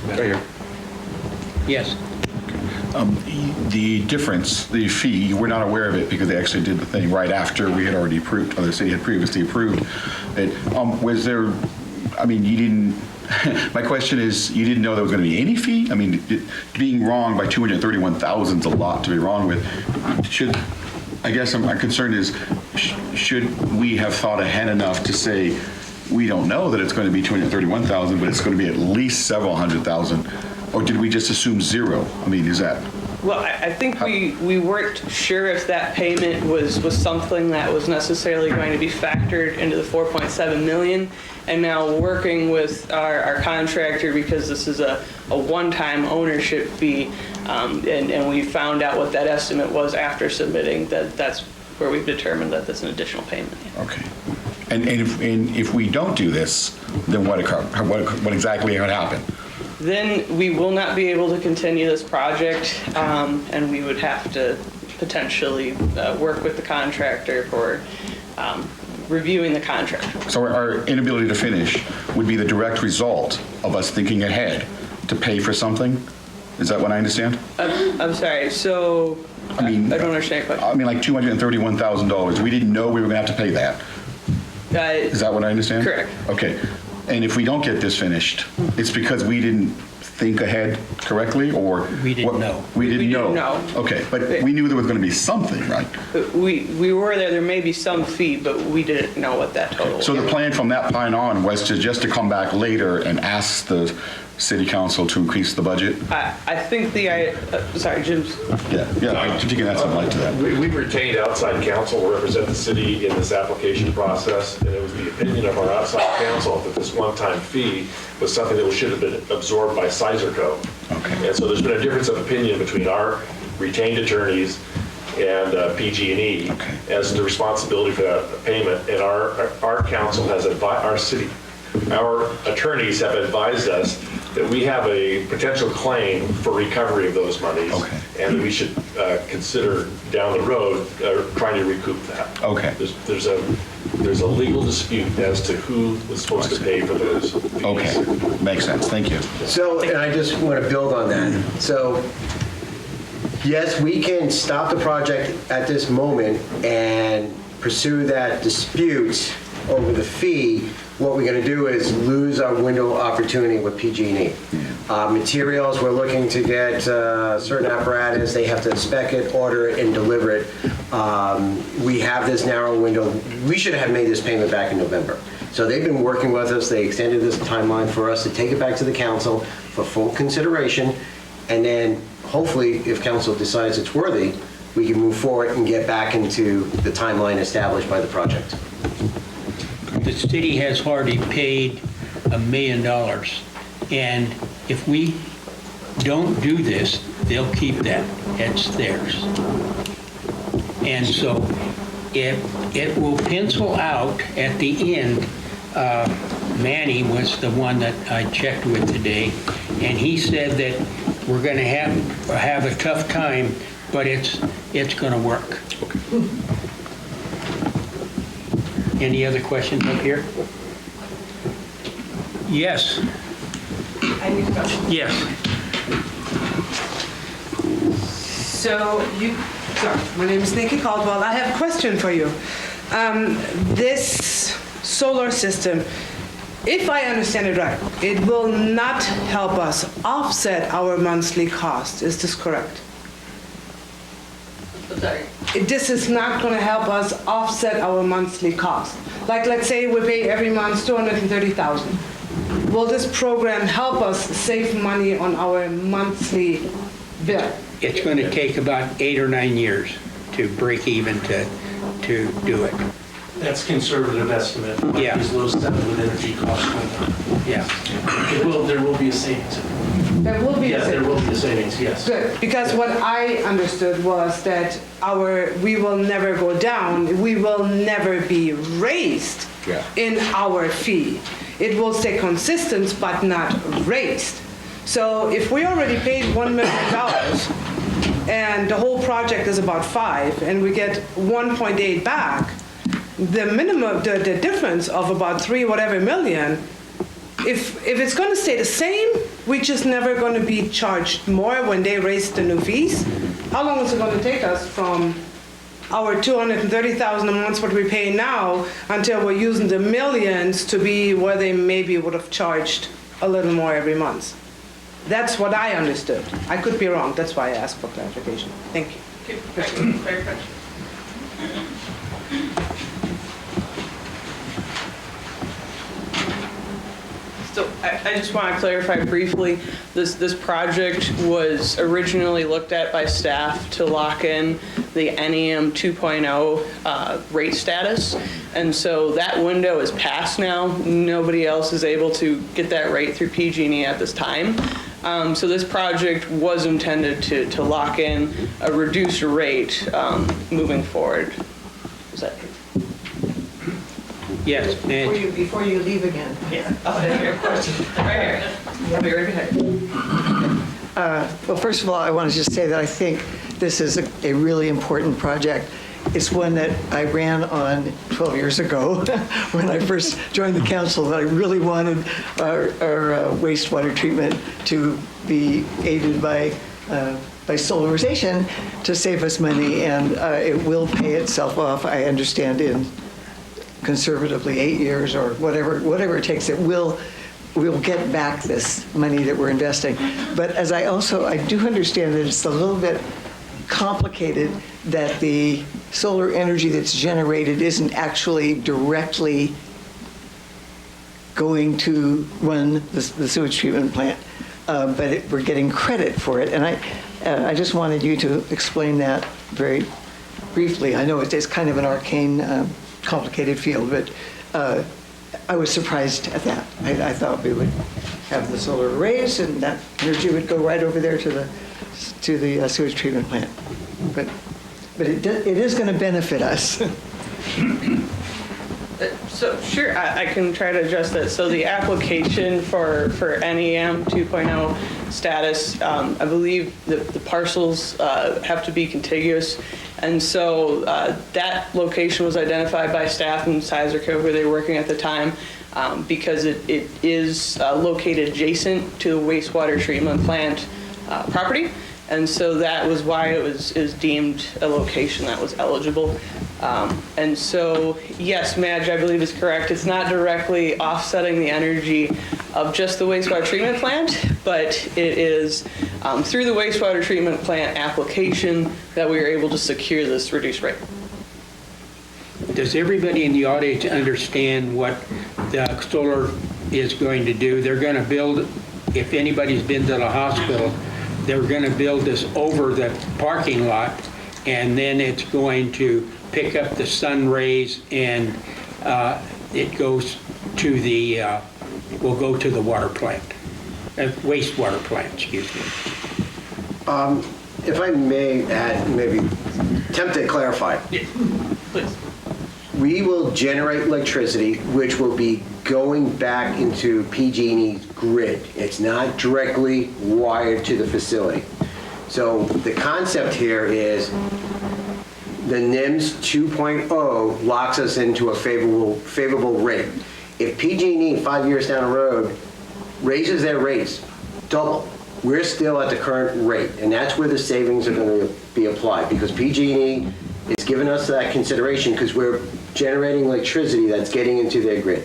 Right here. Yes. The difference, the fee, we're not aware of it because they actually did the thing right after we had already approved, or the city had previously approved it. Was there, I mean, you didn't, my question is, you didn't know there was going to be any fee? I mean, being wrong by 231,000 is a lot to be wrong with. I guess I'm concerned is, should we have thought ahead enough to say, we don't know that it's going to be 231,000, but it's going to be at least several hundred thousand? Or did we just assume 0? I mean, is that? Well, I think we weren't sure if that payment was something that was necessarily going to be factored into the 4.7 million. And now working with our contractor, because this is a one-time ownership fee, and we found out what that estimate was after submitting, that's where we've determined that that's an additional payment. Yeah. Okay. And if we don't do this, then what exactly would happen? Then we will not be able to continue this project, and we would have to potentially work with the contractor for reviewing the contract. So our inability to finish would be the direct result of us thinking ahead to pay for something? Is that what I understand? I'm sorry, so I mean, I don't understand your question. I mean, like $231,000. We didn't know we were going to have to pay that. Is that what I understand? Correct. Okay. And if we don't get this finished, it's because we didn't think ahead correctly, or We didn't know. We didn't know. know. Okay, but we knew there was going to be something, right? We were there may be some fee, but we didn't know what that total was. So the plan from that point on was just to come back later and ask the city council to increase the budget? I think sorry, Jim's. Yeah, I think you can add some light to that. We've retained outside counsel to represent the city in this application process, and it was the opinion of our outside counsel that this one-time fee was something that should have been absorbed by Sizerco. Okay. And so there's been a difference of opinion between our retained attorneys and PG&E as to the responsibility for that payment. And our counsel has advised, our attorneys have advised us that we have a potential claim for recovery of those monies, and that we should consider down the road trying to recoup that. Okay. There's a legal dispute as to who was supposed to pay for those fees. Okay, makes sense. Thank you. So, and I just want to build on that. So, yes, we can stop the project at this moment and pursue that dispute over the fee. What we're going to do is lose our window of opportunity with PG&E. Materials, we're looking to get certain apparatus. They have to spec it, order it, and deliver it. We have this narrow window. We should have made this payment back in November. So they've been working with us. They extended this timeline for us to take it back to the council for full consideration. And then hopefully, if council decides it's worthy, we can move forward and get back into the timeline established by the project. The city has already paid $1 million. And if we don't do this, they'll keep that. It's theirs. And so it will pencil out at the end. Manny was the one that I checked with today, and he said that we're going to have a tough time, but it's going to work. Okay. Any other questions up here? Yes. Yes. My name is Nikki Caldwell. I have a question for you. This solar system, if I understand it right, it will not help us offset our monthly cost. Is this correct? Sorry. This is not going to help us offset our monthly cost. Like, let's say we pay every month $230,000. Will this program help us save money on our monthly bill? It's going to take about 8 or 9 years to break even to do it. That's conservative estimate. Yeah. These low seven with energy costs going up. Yeah. There will be a savings. There will be Yes, a there will be a savings, yes. Good, because what I understood was that we will never go down, we will never be raised in our fee. It will stay consistent but not raised. So if we already paid $1 million and the whole project is about 5 and we get 1.8 back, the minimum, the difference of about 3 whatever million, if it's going to stay the same, we're just never going to be charged more when they raise the new fees. How long is it going to take us from our $230,000 a month what we pay now until we're using the millions to be where they maybe would have charged a little more every month? That's what I understood. I could be wrong. That's why I asked for clarification. Thank you. So I just want to clarify briefly, this project was originally looked at by staff to lock in the NEM 2.0 rate status. And so that window is passed now. Nobody else is able to get that rate through PG&E at this time. So this project was intended to lock in a reduced rate moving forward. Is that true? Yes, Madge. Before you leave again. Yeah. I'll have your question. Right here. I'll be right behind you. Well, first of all, I want to just say that I think this is a really important project. It's one that I ran on 12 years ago when I first joined the council, that I really wanted our wastewater treatment to be aided by solarization to save us money, and it will pay itself off, I understand, in conservatively 8 years or whatever it takes. We'll get back this money that we're investing. But as I do understand that it's a little bit complicated, that the solar energy that's generated isn't actually directly going to run the sewage treatment plant, but we're getting credit for it. And I just wanted you to explain that very briefly. I know it's kind of an arcane, complicated field, but I was surprised at that. I thought we would have the solar arrays and that energy would go right over there to the sewage treatment plant. But it is going to benefit us. So sure, I can try to address that. So the application for NEM 2.0 status, I believe the parcels have to be contiguous. And so that location was identified by staff in Sizerco, where they were working at the time, because it is located adjacent to the wastewater treatment plant property. And so that was why it was deemed a location that was eligible. And so, yes, Madge, I believe is correct. It's not directly offsetting the energy of just the wastewater treatment plant, but it is through the wastewater treatment plant application that we are able to secure this reduced rate. Does everybody in the audience understand what the solar is going to do? They're going to build, if anybody's been to the hospital, they're going to build this over the parking lot, and then it's going to pick up the sun rays, and it goes to the, will go to the water plant, wastewater plant, excuse me. If I may add, maybe attempt to clarify. Please. We will generate electricity, which will be going back into PG&E's grid. It's not directly wired to the facility. So the concept here is the NIMS 2.0 locks us into a favorable rate. If PG&E 5 years down the road raises their rates double, we're still at the current rate, and that's where the savings are going to be applied, because PG&E is giving us that consideration because we're generating electricity that's getting into their grid.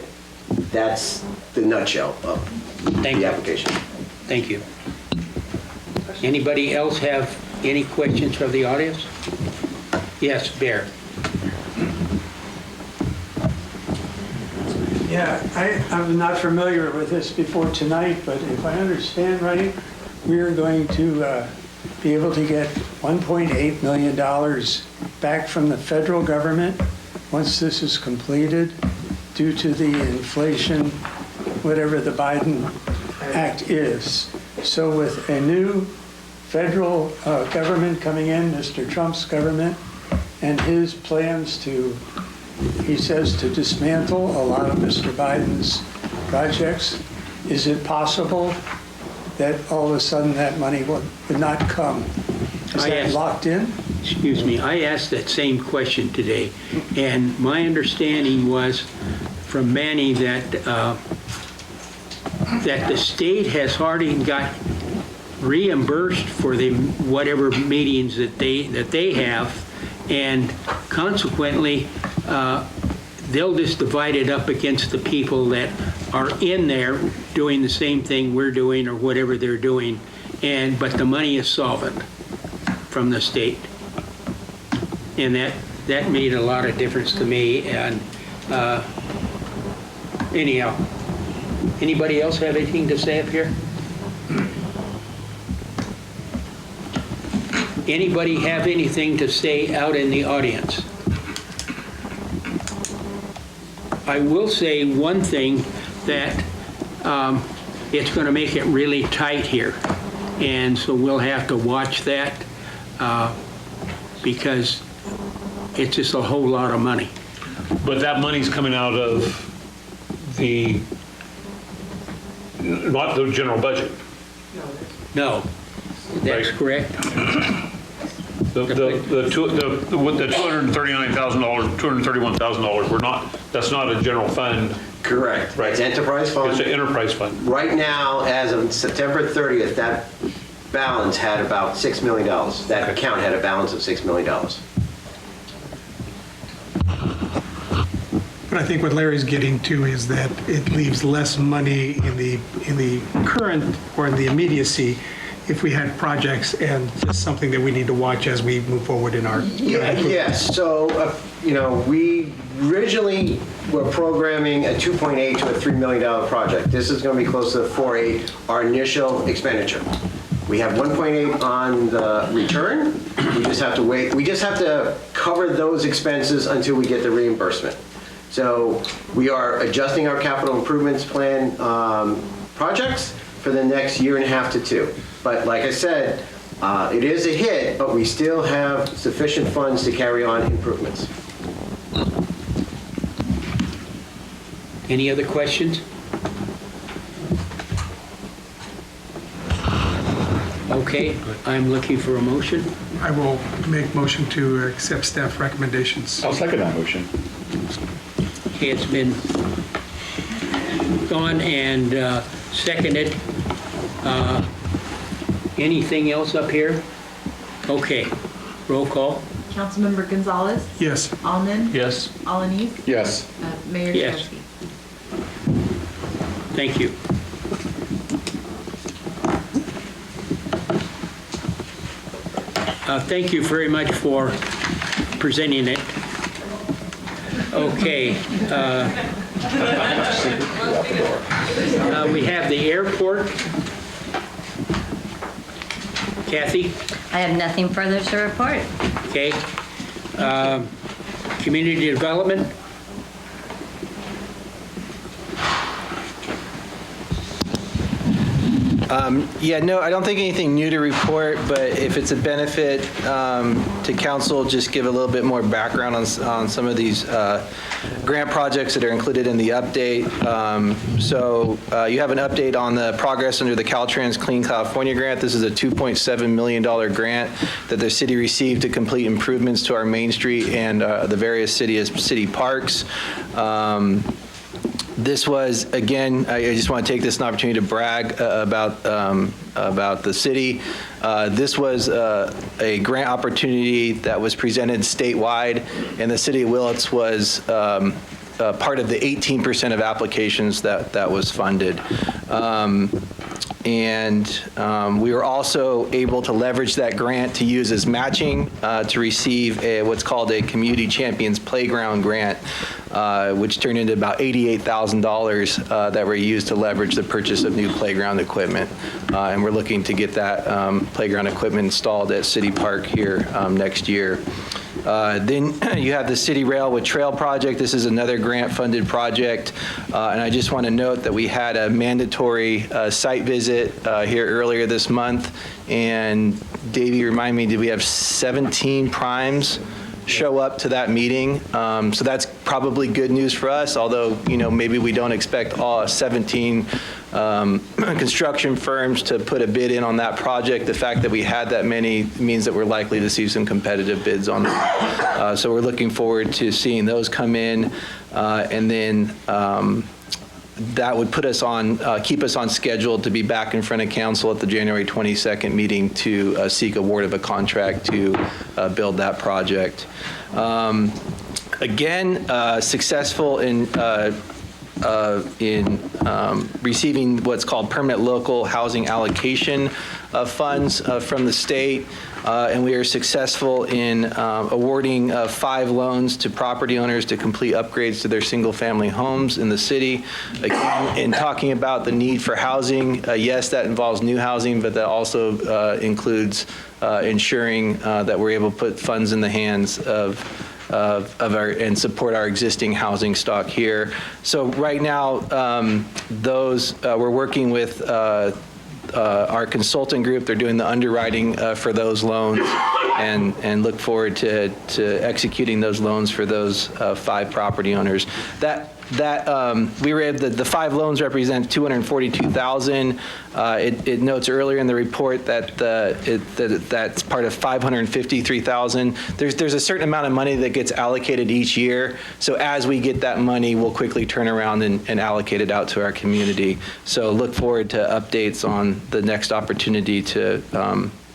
That's the nutshell of the application. Thank you. Anybody else have any questions from the audience? Yes, Bear. Yeah, I'm not familiar with this before tonight, but if I understand right, we are going to be able to get $1.8 million back from the federal government once this is completed due to the inflation, whatever the Biden Act is. So with a new federal government coming in, Mr. Trump's government, and his plans to, he says, to dismantle a lot of Mr. Biden's projects, is it possible that all of a sudden that money would not come? Is that locked in? Excuse me, I asked that same question today, and my understanding was from Manny that that the state has already got reimbursed for the whatever meetings that they have, and consequently they'll just divide it up against the people that are in there doing the same thing we're doing or whatever they're doing, but the money is solvent from the state. And that made a lot of difference to me. And anyhow, anybody else have anything to say up here? Anybody have anything to say out in the audience? I will say one thing, that it's going to make it really tight here. And so we'll have to watch that because it's just a whole lot of money. But that money's coming out of not the general budget. No, that's correct. The $239,000, $231,000, that's not a general fund. Correct. Right. It's enterprise fund. It's an enterprise fund. Right now, as of September 30th, that balance had about $6 million. That account had a balance of $6 million. But I think what Larry's getting to is that it leaves less money in the current or in the immediacy if we had projects, and just something that we need to watch as we move forward in our. Yes. So, we originally were programming a $2.8 to a $3 million project. This is going to be close to 4.8, our initial expenditure. We have 1.8 on the return. We just have to wait. We just have to cover those expenses until we get the reimbursement. So we are adjusting our capital improvements plan projects for the next year and a half to 2. But like I said, it is a hit, but we still have sufficient funds to carry on improvements. Any other questions? Okay, I'm looking for a motion. I will make motion to accept staff recommendations. I'll second that motion. Okay, it's been gone and seconded. Anything else up here? Okay, roll call. Councilmember Gonzalez, Yes. Alnan, Yes. Alanis, Yes. Mayor Yes. Gillespie. Thank you. Thank you very much for presenting it. Okay. We have the airport. Kathy? I have nothing further to report. Okay. Community development? Yeah, no, I don't think anything new to report, but if it's a benefit to council, just give a little bit more background on some of these grant projects that are included in the update. So you have an update on the progress under the Caltrans Clean California grant. This is a $2.7 million grant that the city received to complete improvements to our Main Street and the various city parks. This was, again, I just want to take this an opportunity to brag about the city. This was a grant opportunity that was presented statewide, and the city of Willits was part of the 18% of applications that was funded. We were also able to leverage that grant to use as matching to receive what's called a Community Champions Playground grant, which turned into about $88,000 that were used to leverage the purchase of new playground equipment. And we're looking to get that playground equipment installed at City Park here next year. Then you have the City Rail with Trail project. This is another grant-funded project. And I just want to note that we had a mandatory site visit here earlier this month. And Davey, remind me, did we have 17 primes show up to that meeting? So that's probably good news for us, although, you know, maybe we don't expect all 17 construction firms to put a bid in on that project. The fact that we had that many means that we're likely to see some competitive bids on that. So we're looking forward to seeing those come in, and then that would put us on, keep us on schedule to be back in front of council at the January 22nd meeting to seek award of a contract to build that project. Again, successful in receiving what's called permanent local housing allocation funds from the state. And we are successful in awarding 5 loans to property owners to complete upgrades to their single-family homes in the city. Again, in talking about the need for housing, yes, that involves new housing, but that also includes ensuring that we're able to put funds in the hands of our and support our existing housing stock here. So right now, we're working with our consultant group. They're doing the underwriting for those loans, and look forward to executing those loans for those 5 property owners. We were able, the 5 loans represent $242,000. It notes earlier in the report that that's part of $553,000. There's a certain amount of money that gets allocated each year. So as we get that money, we'll quickly turn around and allocate it out to our community. So look forward to updates on the next opportunity to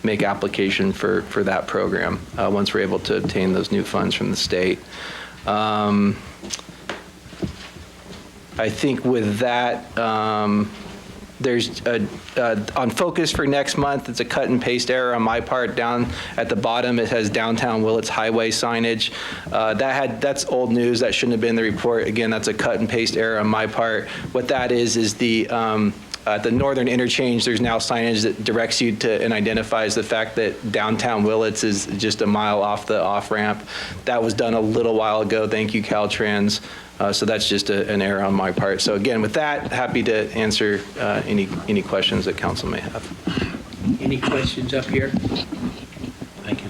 make application for that program once we're able to obtain those new funds from the state. I think with that, there's on focus for next month, it's a cut and paste error on my part. Down at the bottom, it has downtown Willits highway signage. That's old news. That shouldn't have been in the report. Again, that's a cut and paste error on my part. What that is the at the northern interchange, there's now signage that directs you to and identifies the fact that downtown Willits is just a mile off the off-ramp. That was done a little while ago. Thank you, Caltrans. So that's just an error on my part. So again, with that, happy to answer any questions that council may have. Any questions up here? Thank you.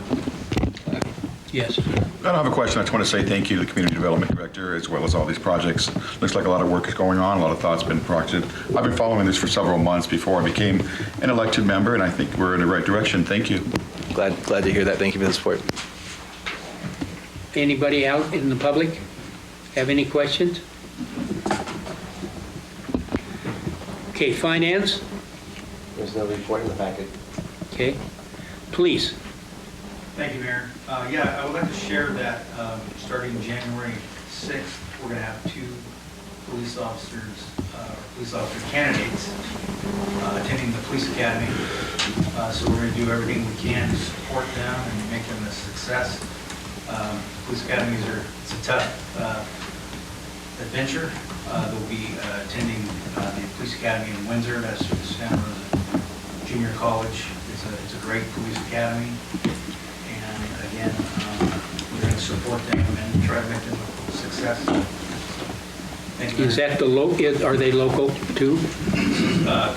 Yes. I don't have a question. I just want to say thank you to the Community Development Director as well as all these projects. Looks like a lot of work is going on, a lot of thought's been projected. I've been following this for several months before I became an elected member, and I think we're in the right direction. Thank you. Glad to hear that. Thank you for the support. Anybody out in the public have any questions? Okay, finance? There's no report in the packet. Okay. Police? Thank you, Mayor. Yeah, I would like to share that starting January 6th, we're going to have 2 police officer candidates attending the police academy. So we're going to do everything we can to support them and make them a success. Police academies it's a tough adventure. They'll be attending the police academy in Windsor. That's just down the junior college. It's a great police academy. And again, we're going to support them and try to make them a success. Thank you. Is that are they local too?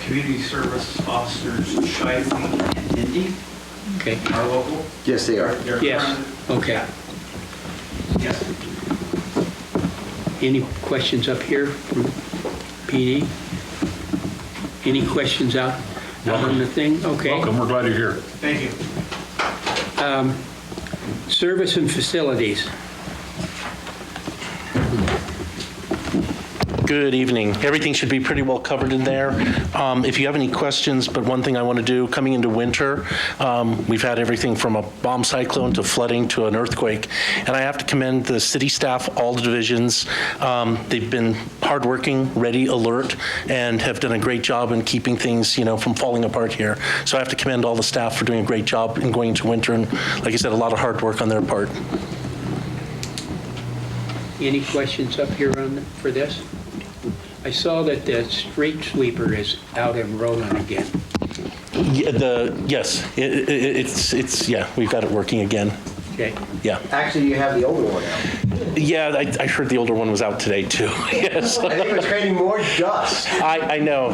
Community service officers Shively and Dindy Okay. are local. Yes, they are. They're Yes. currently- Okay. Yes. Any questions up here from PD? Any questions out on the thing? Okay. Welcome, we're glad you're here. Thank you. Service and facilities. Good evening. Everything should be pretty well covered in there. If you have any questions, but one thing I want to do, coming into winter, we've had everything from a bomb cyclone to flooding to an earthquake. And I have to commend the city staff, all the divisions. They've been hardworking, ready, alert, and have done a great job in keeping things, from falling apart here. So I have to commend all the staff for doing a great job in going into winter. And like I said, a lot of hard work on their part. Any questions up here for this? I saw that the street sweeper is out and rolling again. Yes, we've got it working again. Okay. Yeah. Actually, you have the older one out. Yeah, I heard the older one was out today too. Yes. I think it was creating more dust. I know.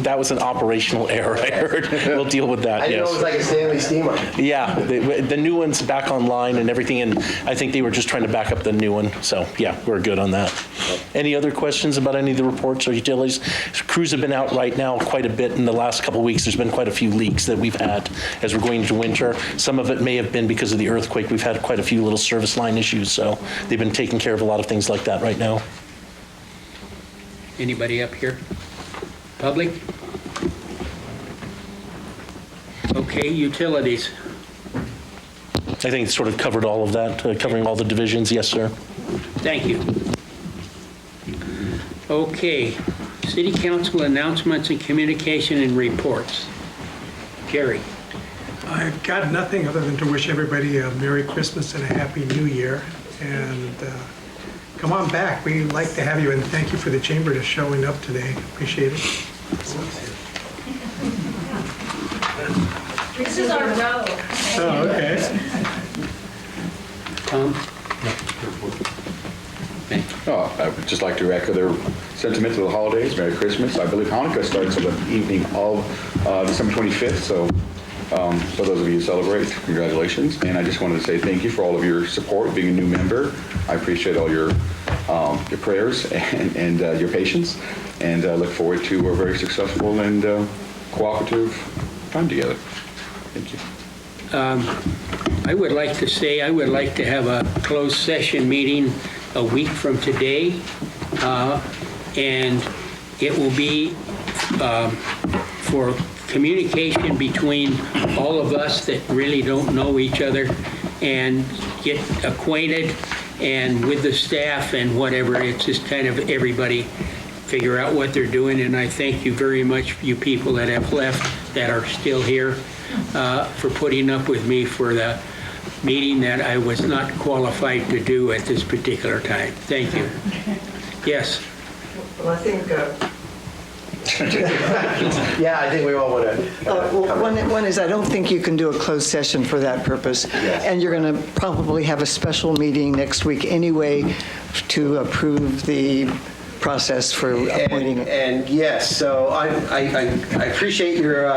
That was an operational error, I heard. We'll deal with that, I didn't know it was like a Stanley steamer. Yeah, the new one's back online and everything, and I think they were just trying to back up the new one. So, yeah, we're good on that. Any other questions about any of the reports or utilities? Crews have been out right now quite a bit in the last couple of weeks. There's been quite a few leaks that we've had as we're going into winter. Some of it may have been because of the earthquake. We've had quite a few little service line issues, so they've been taking care of a lot of things like that right now. Anybody up here? Public? Okay, utilities. I think it sort of covered all of that, covering all the divisions. Yes, sir. Thank you. Okay, city council announcements and communication and reports. Jerry. I've got nothing other than to wish everybody a Merry Christmas and a Happy New Year. And come on back. We like to have you, and thank you for the chamber to showing up today. Appreciate it. This is our row. Oh, okay. Tom? Oh, I would just like to echo their sentiment to the holidays. Merry Christmas. I believe Hanukkah starts on the evening of December 25th, so for those of you who celebrate, congratulations. And I just wanted to say thank you for all of your support, being a new member. I appreciate all your prayers and your patience, and look forward to a very successful and cooperative time together. Thank you. I would like to have a closed session meeting a week from today, and it will be for communication between all of us that really don't know each other and get acquainted, and with the staff and whatever. It's just kind of everybody figure out what they're doing, and I thank you very much, you people that have left that are still here, for putting up with me for the meeting that I was not qualified to do at this particular time. Thank you. Yes. Well, I think... yeah, I think we all want to... one is I don't think you can do a closed session for that purpose. Yes. And you're going to probably have a special meeting next week anyway to approve the process for appointing. And yes, so I appreciate your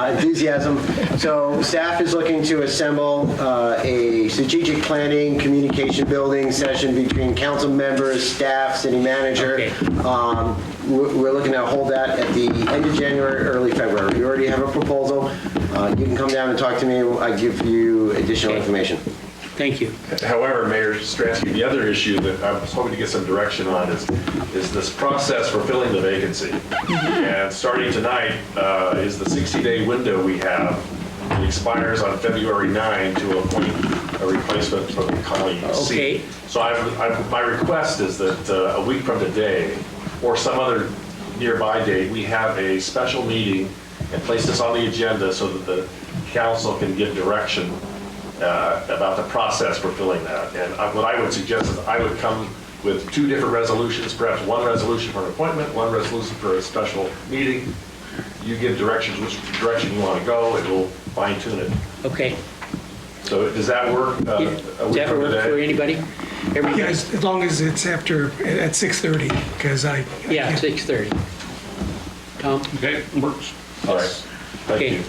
enthusiasm. So staff is looking to assemble a strategic planning, communication building session between council members, staff, city manager. Okay. We're looking to hold that at the end of January, early February. We already have a proposal. You can come down and talk to me. I give you additional information. Thank you. However, Mayor Stransky, the other issue that I was hoping to get some direction on is this process for filling the vacancy. And starting tonight is the 60-day window we have It expires on February 9 to appoint a replacement for the county seat. Okay. So my request is that a week from today, or some other nearby date, we have a special meeting and place this on the agenda so that the council can give direction about the process for filling that. And what I would suggest is I would come with 2 different resolutions, perhaps one resolution for an appointment, one resolution for a special meeting. You give directions, which direction you want to go, and we'll fine tune it. Okay. So does that work? Does that work for anybody? Everybody? Yeah, as long as it's at 6:30, because Yeah, 6:30. Tom? Okay, works. All right. Thank Okay. you.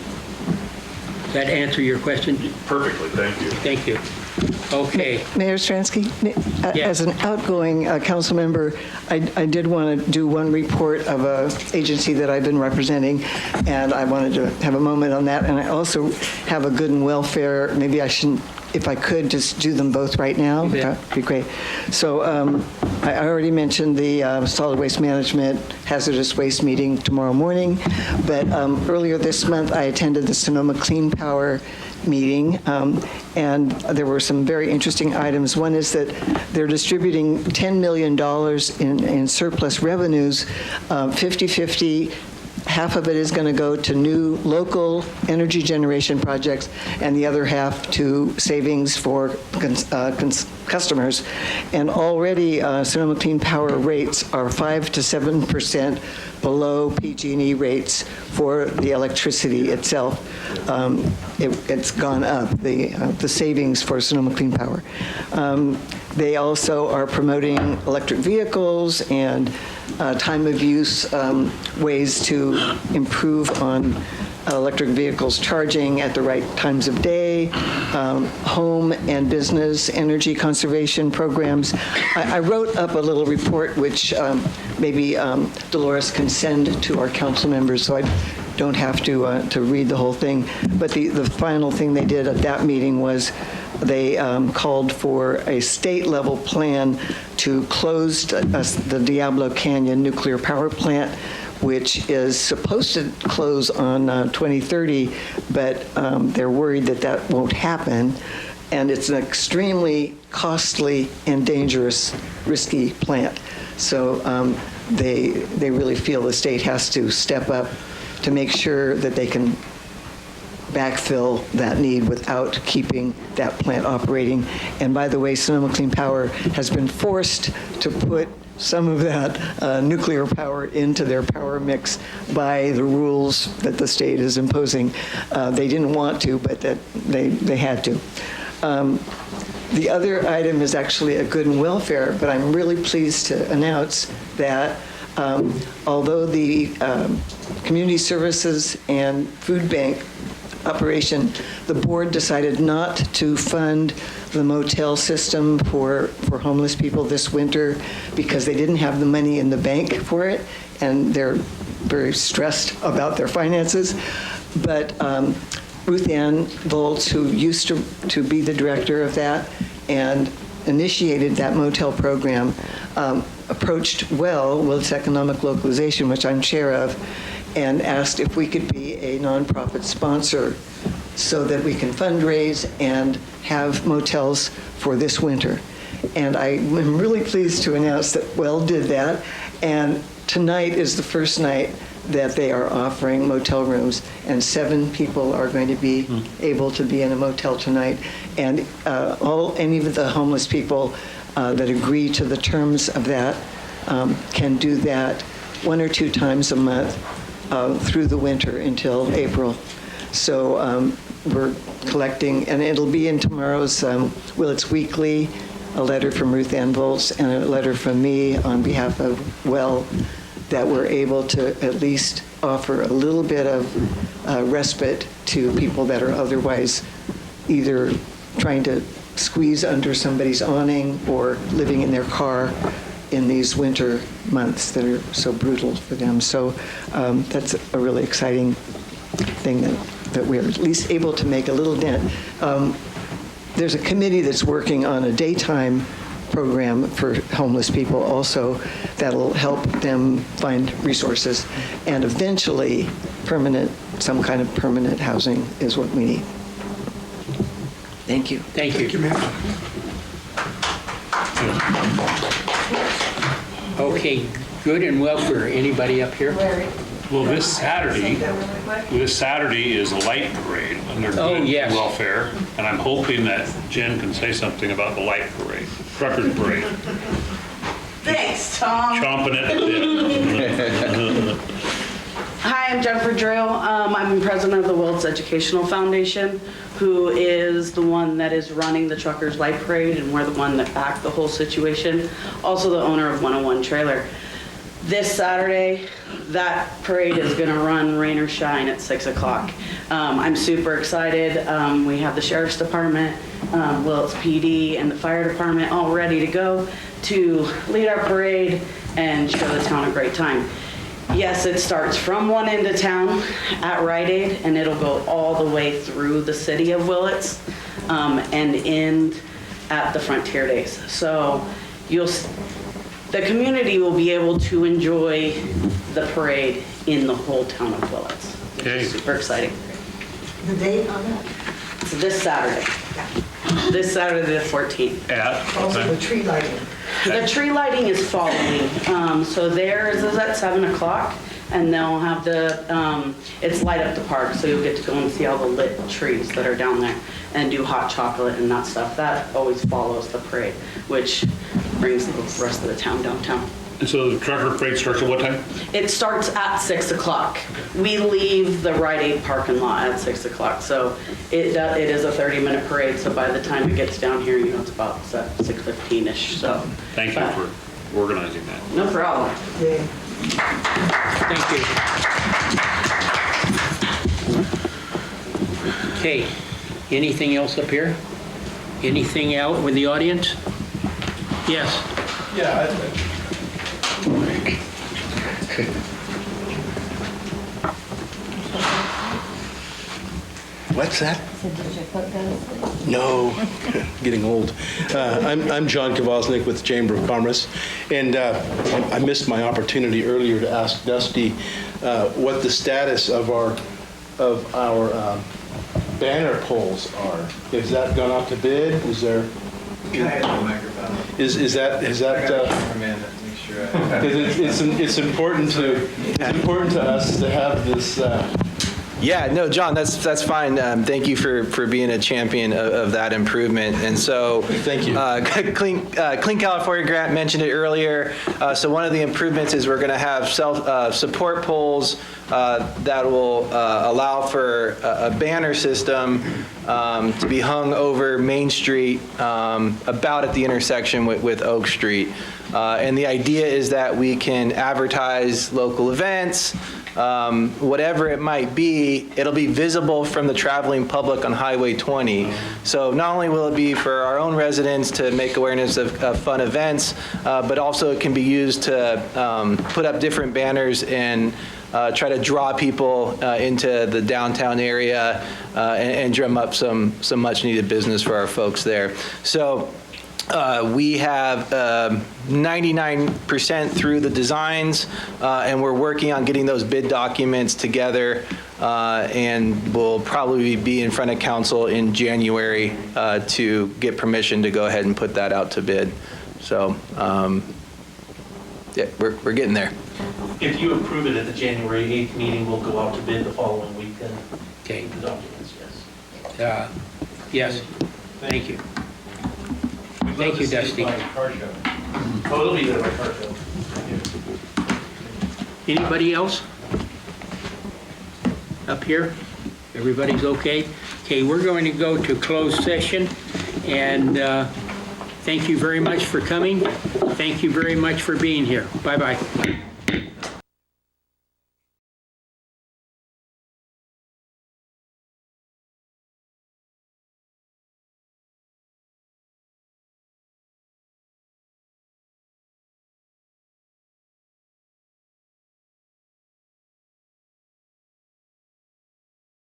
Does that answer your question? Perfectly, thank you. Thank you. Okay. Mayor Stransky, Yeah. as an outgoing council member, I did want to do one report of an agency that I've been representing, and I wanted to have a moment on that. And I also have a good and welfare, maybe I shouldn't, if I could, just do them both right now. You bet. That'd be great. So I already mentioned the solid waste management hazardous waste meeting tomorrow morning, but earlier this month I attended the Sonoma Clean Power meeting, and there were some very interesting items. One is that they're distributing $10 million in surplus revenues, 50-50. Half of it is going to go to new local energy generation projects, and the other half to savings for customers. And already Sonoma Clean Power rates are 5 to 7% below PG&E rates for the electricity itself. It's gone up, the savings for Sonoma Clean Power. They also are promoting electric vehicles and time of use ways to improve on electric vehicles charging at the right times of day, home and business energy conservation programs. I wrote up a little report which maybe Dolores can send to our council members, so I don't have to read the whole thing. But the final thing they did at that meeting was they called for a state-level plan to close the Diablo Canyon nuclear power plant, which is supposed to close on 2030, but they're worried that that won't happen. And it's an extremely costly and dangerous, risky plant. So they really feel the state has to step up to make sure that they can backfill that need without keeping that plant operating. And by the way, Sonoma Clean Power has been forced to put some of that nuclear power into their power mix by the rules that the state is imposing. They didn't want to, but that they had to. The other item is actually a good and welfare, but I'm really pleased to announce that although the community services and food bank operation, the board decided not to fund the motel system for homeless people this winter because they didn't have the money in the bank for it, and they're very stressed about their finances. But Ruth Ann Volz, who used to be the director of that and initiated that motel program, approached Willits Economic Localization, which I'm chair of, and asked if we could be a nonprofit sponsor so that we can fundraise and have motels for this winter. And I am really pleased to announce that Well did that, and tonight is the first night that they are offering motel rooms, and 7 people are going to be able to be in a motel tonight. And any of the homeless people that agree to the terms of that can do that 1 or 2 times a month through the winter until April. So we're collecting, and it'll be in tomorrow's Willits Weekly, a letter from Ruth Ann Volz and a letter from me on behalf of Well, that we're able to at least offer a little bit of respite to people that are otherwise either trying to squeeze under somebody's awning or living in their car in these winter months that are so brutal for them. So that's a really exciting thing that we're at least able to make a little dent. There's a committee that's working on a daytime program for homeless people also that'll help them find resources and eventually permanent some kind of permanent housing is what we need. Thank you. Thank you. Okay, good and welfare. Anybody up here? Well, this Saturday is a light parade under Oh, good yes. welfare, and I'm hoping that Jen can say something about the light parade, truckers parade. Thanks, Tom. Chomping at the bit. Hi, I'm Jennifer Drill. I'm president of the Willits Educational Foundation, who is the one that is running the Truckers Light Parade, and we're the one that backed the whole situation. Also the owner of 101 Trailer. This Saturday, that parade is gonna run rain or shine at 6 o'clock. I'm super excited. We have the Sheriff's Department, Willits PD, and the Fire Department all ready to go to lead our parade and show the town a great time. Yes, it starts from one end of town at Rite Aid, and it'll go all the way through the city of Willits and end at the Frontier Days. So the community will be able to enjoy the parade in the whole town of Willits. Okay. Super exciting. The date on that? It's this Saturday. This Saturday, the 14th. Also the tree lighting. The tree lighting is following. So theirs is at 7 o'clock, and they'll have it's light up the park, so you'll get to go and see all the lit trees that are down there and do hot chocolate and that stuff. That always follows the parade, which brings the rest of the town downtown. And so the trucker parade starts at what time? It starts at 6 o'clock. We leave the Rite Aid parking lot at 6 o'clock, so it is a 30-minute parade, so by the time it gets down here, it's about 6:15-ish, so. Thank you for organizing that. No problem. Thank you. Okay, anything else up here? Anything out with the audience? Yes. Yeah. What's that? No, getting old. I'm John Kvosnick with the Chamber of Commerce, and I missed my opportunity earlier to ask Dusty what the status of our banner poles are. Has that gone out to bid? Is there? Can I have the microphone? Is that? Because it's important to us to have this. Yeah, no, John, that's fine. Thank you for being a champion of that improvement. And so, thank you. Clean California Grant mentioned it earlier. So one of the improvements is we're going to have support poles that will allow for a banner system to be hung over Main Street, about at the intersection with Oak Street. And the idea is that we can advertise local events, whatever it might be, it'll be visible from the traveling public on Highway 20. So not only will it be for our own residents to make awareness of fun events, but also it can be used to put up different banners and try to draw people into the downtown area and drum up some much needed business for our folks there. So we have 99% through the designs, and we're working on getting those bid documents together, and we'll probably be in front of council in January to get permission to go ahead and put that out to bid. So, yeah, we're getting there. If you approve it at the January 8th meeting, we'll go out to bid the following week then. Okay. The documents, yes. Yes. Thank you. Thank you, Dusty. Oh, it'll be there by car show. Anybody else? Up here? Everybody's okay? Okay, we're going to go to closed session, and thank you very much for coming. Thank you very much for being here. Bye-bye.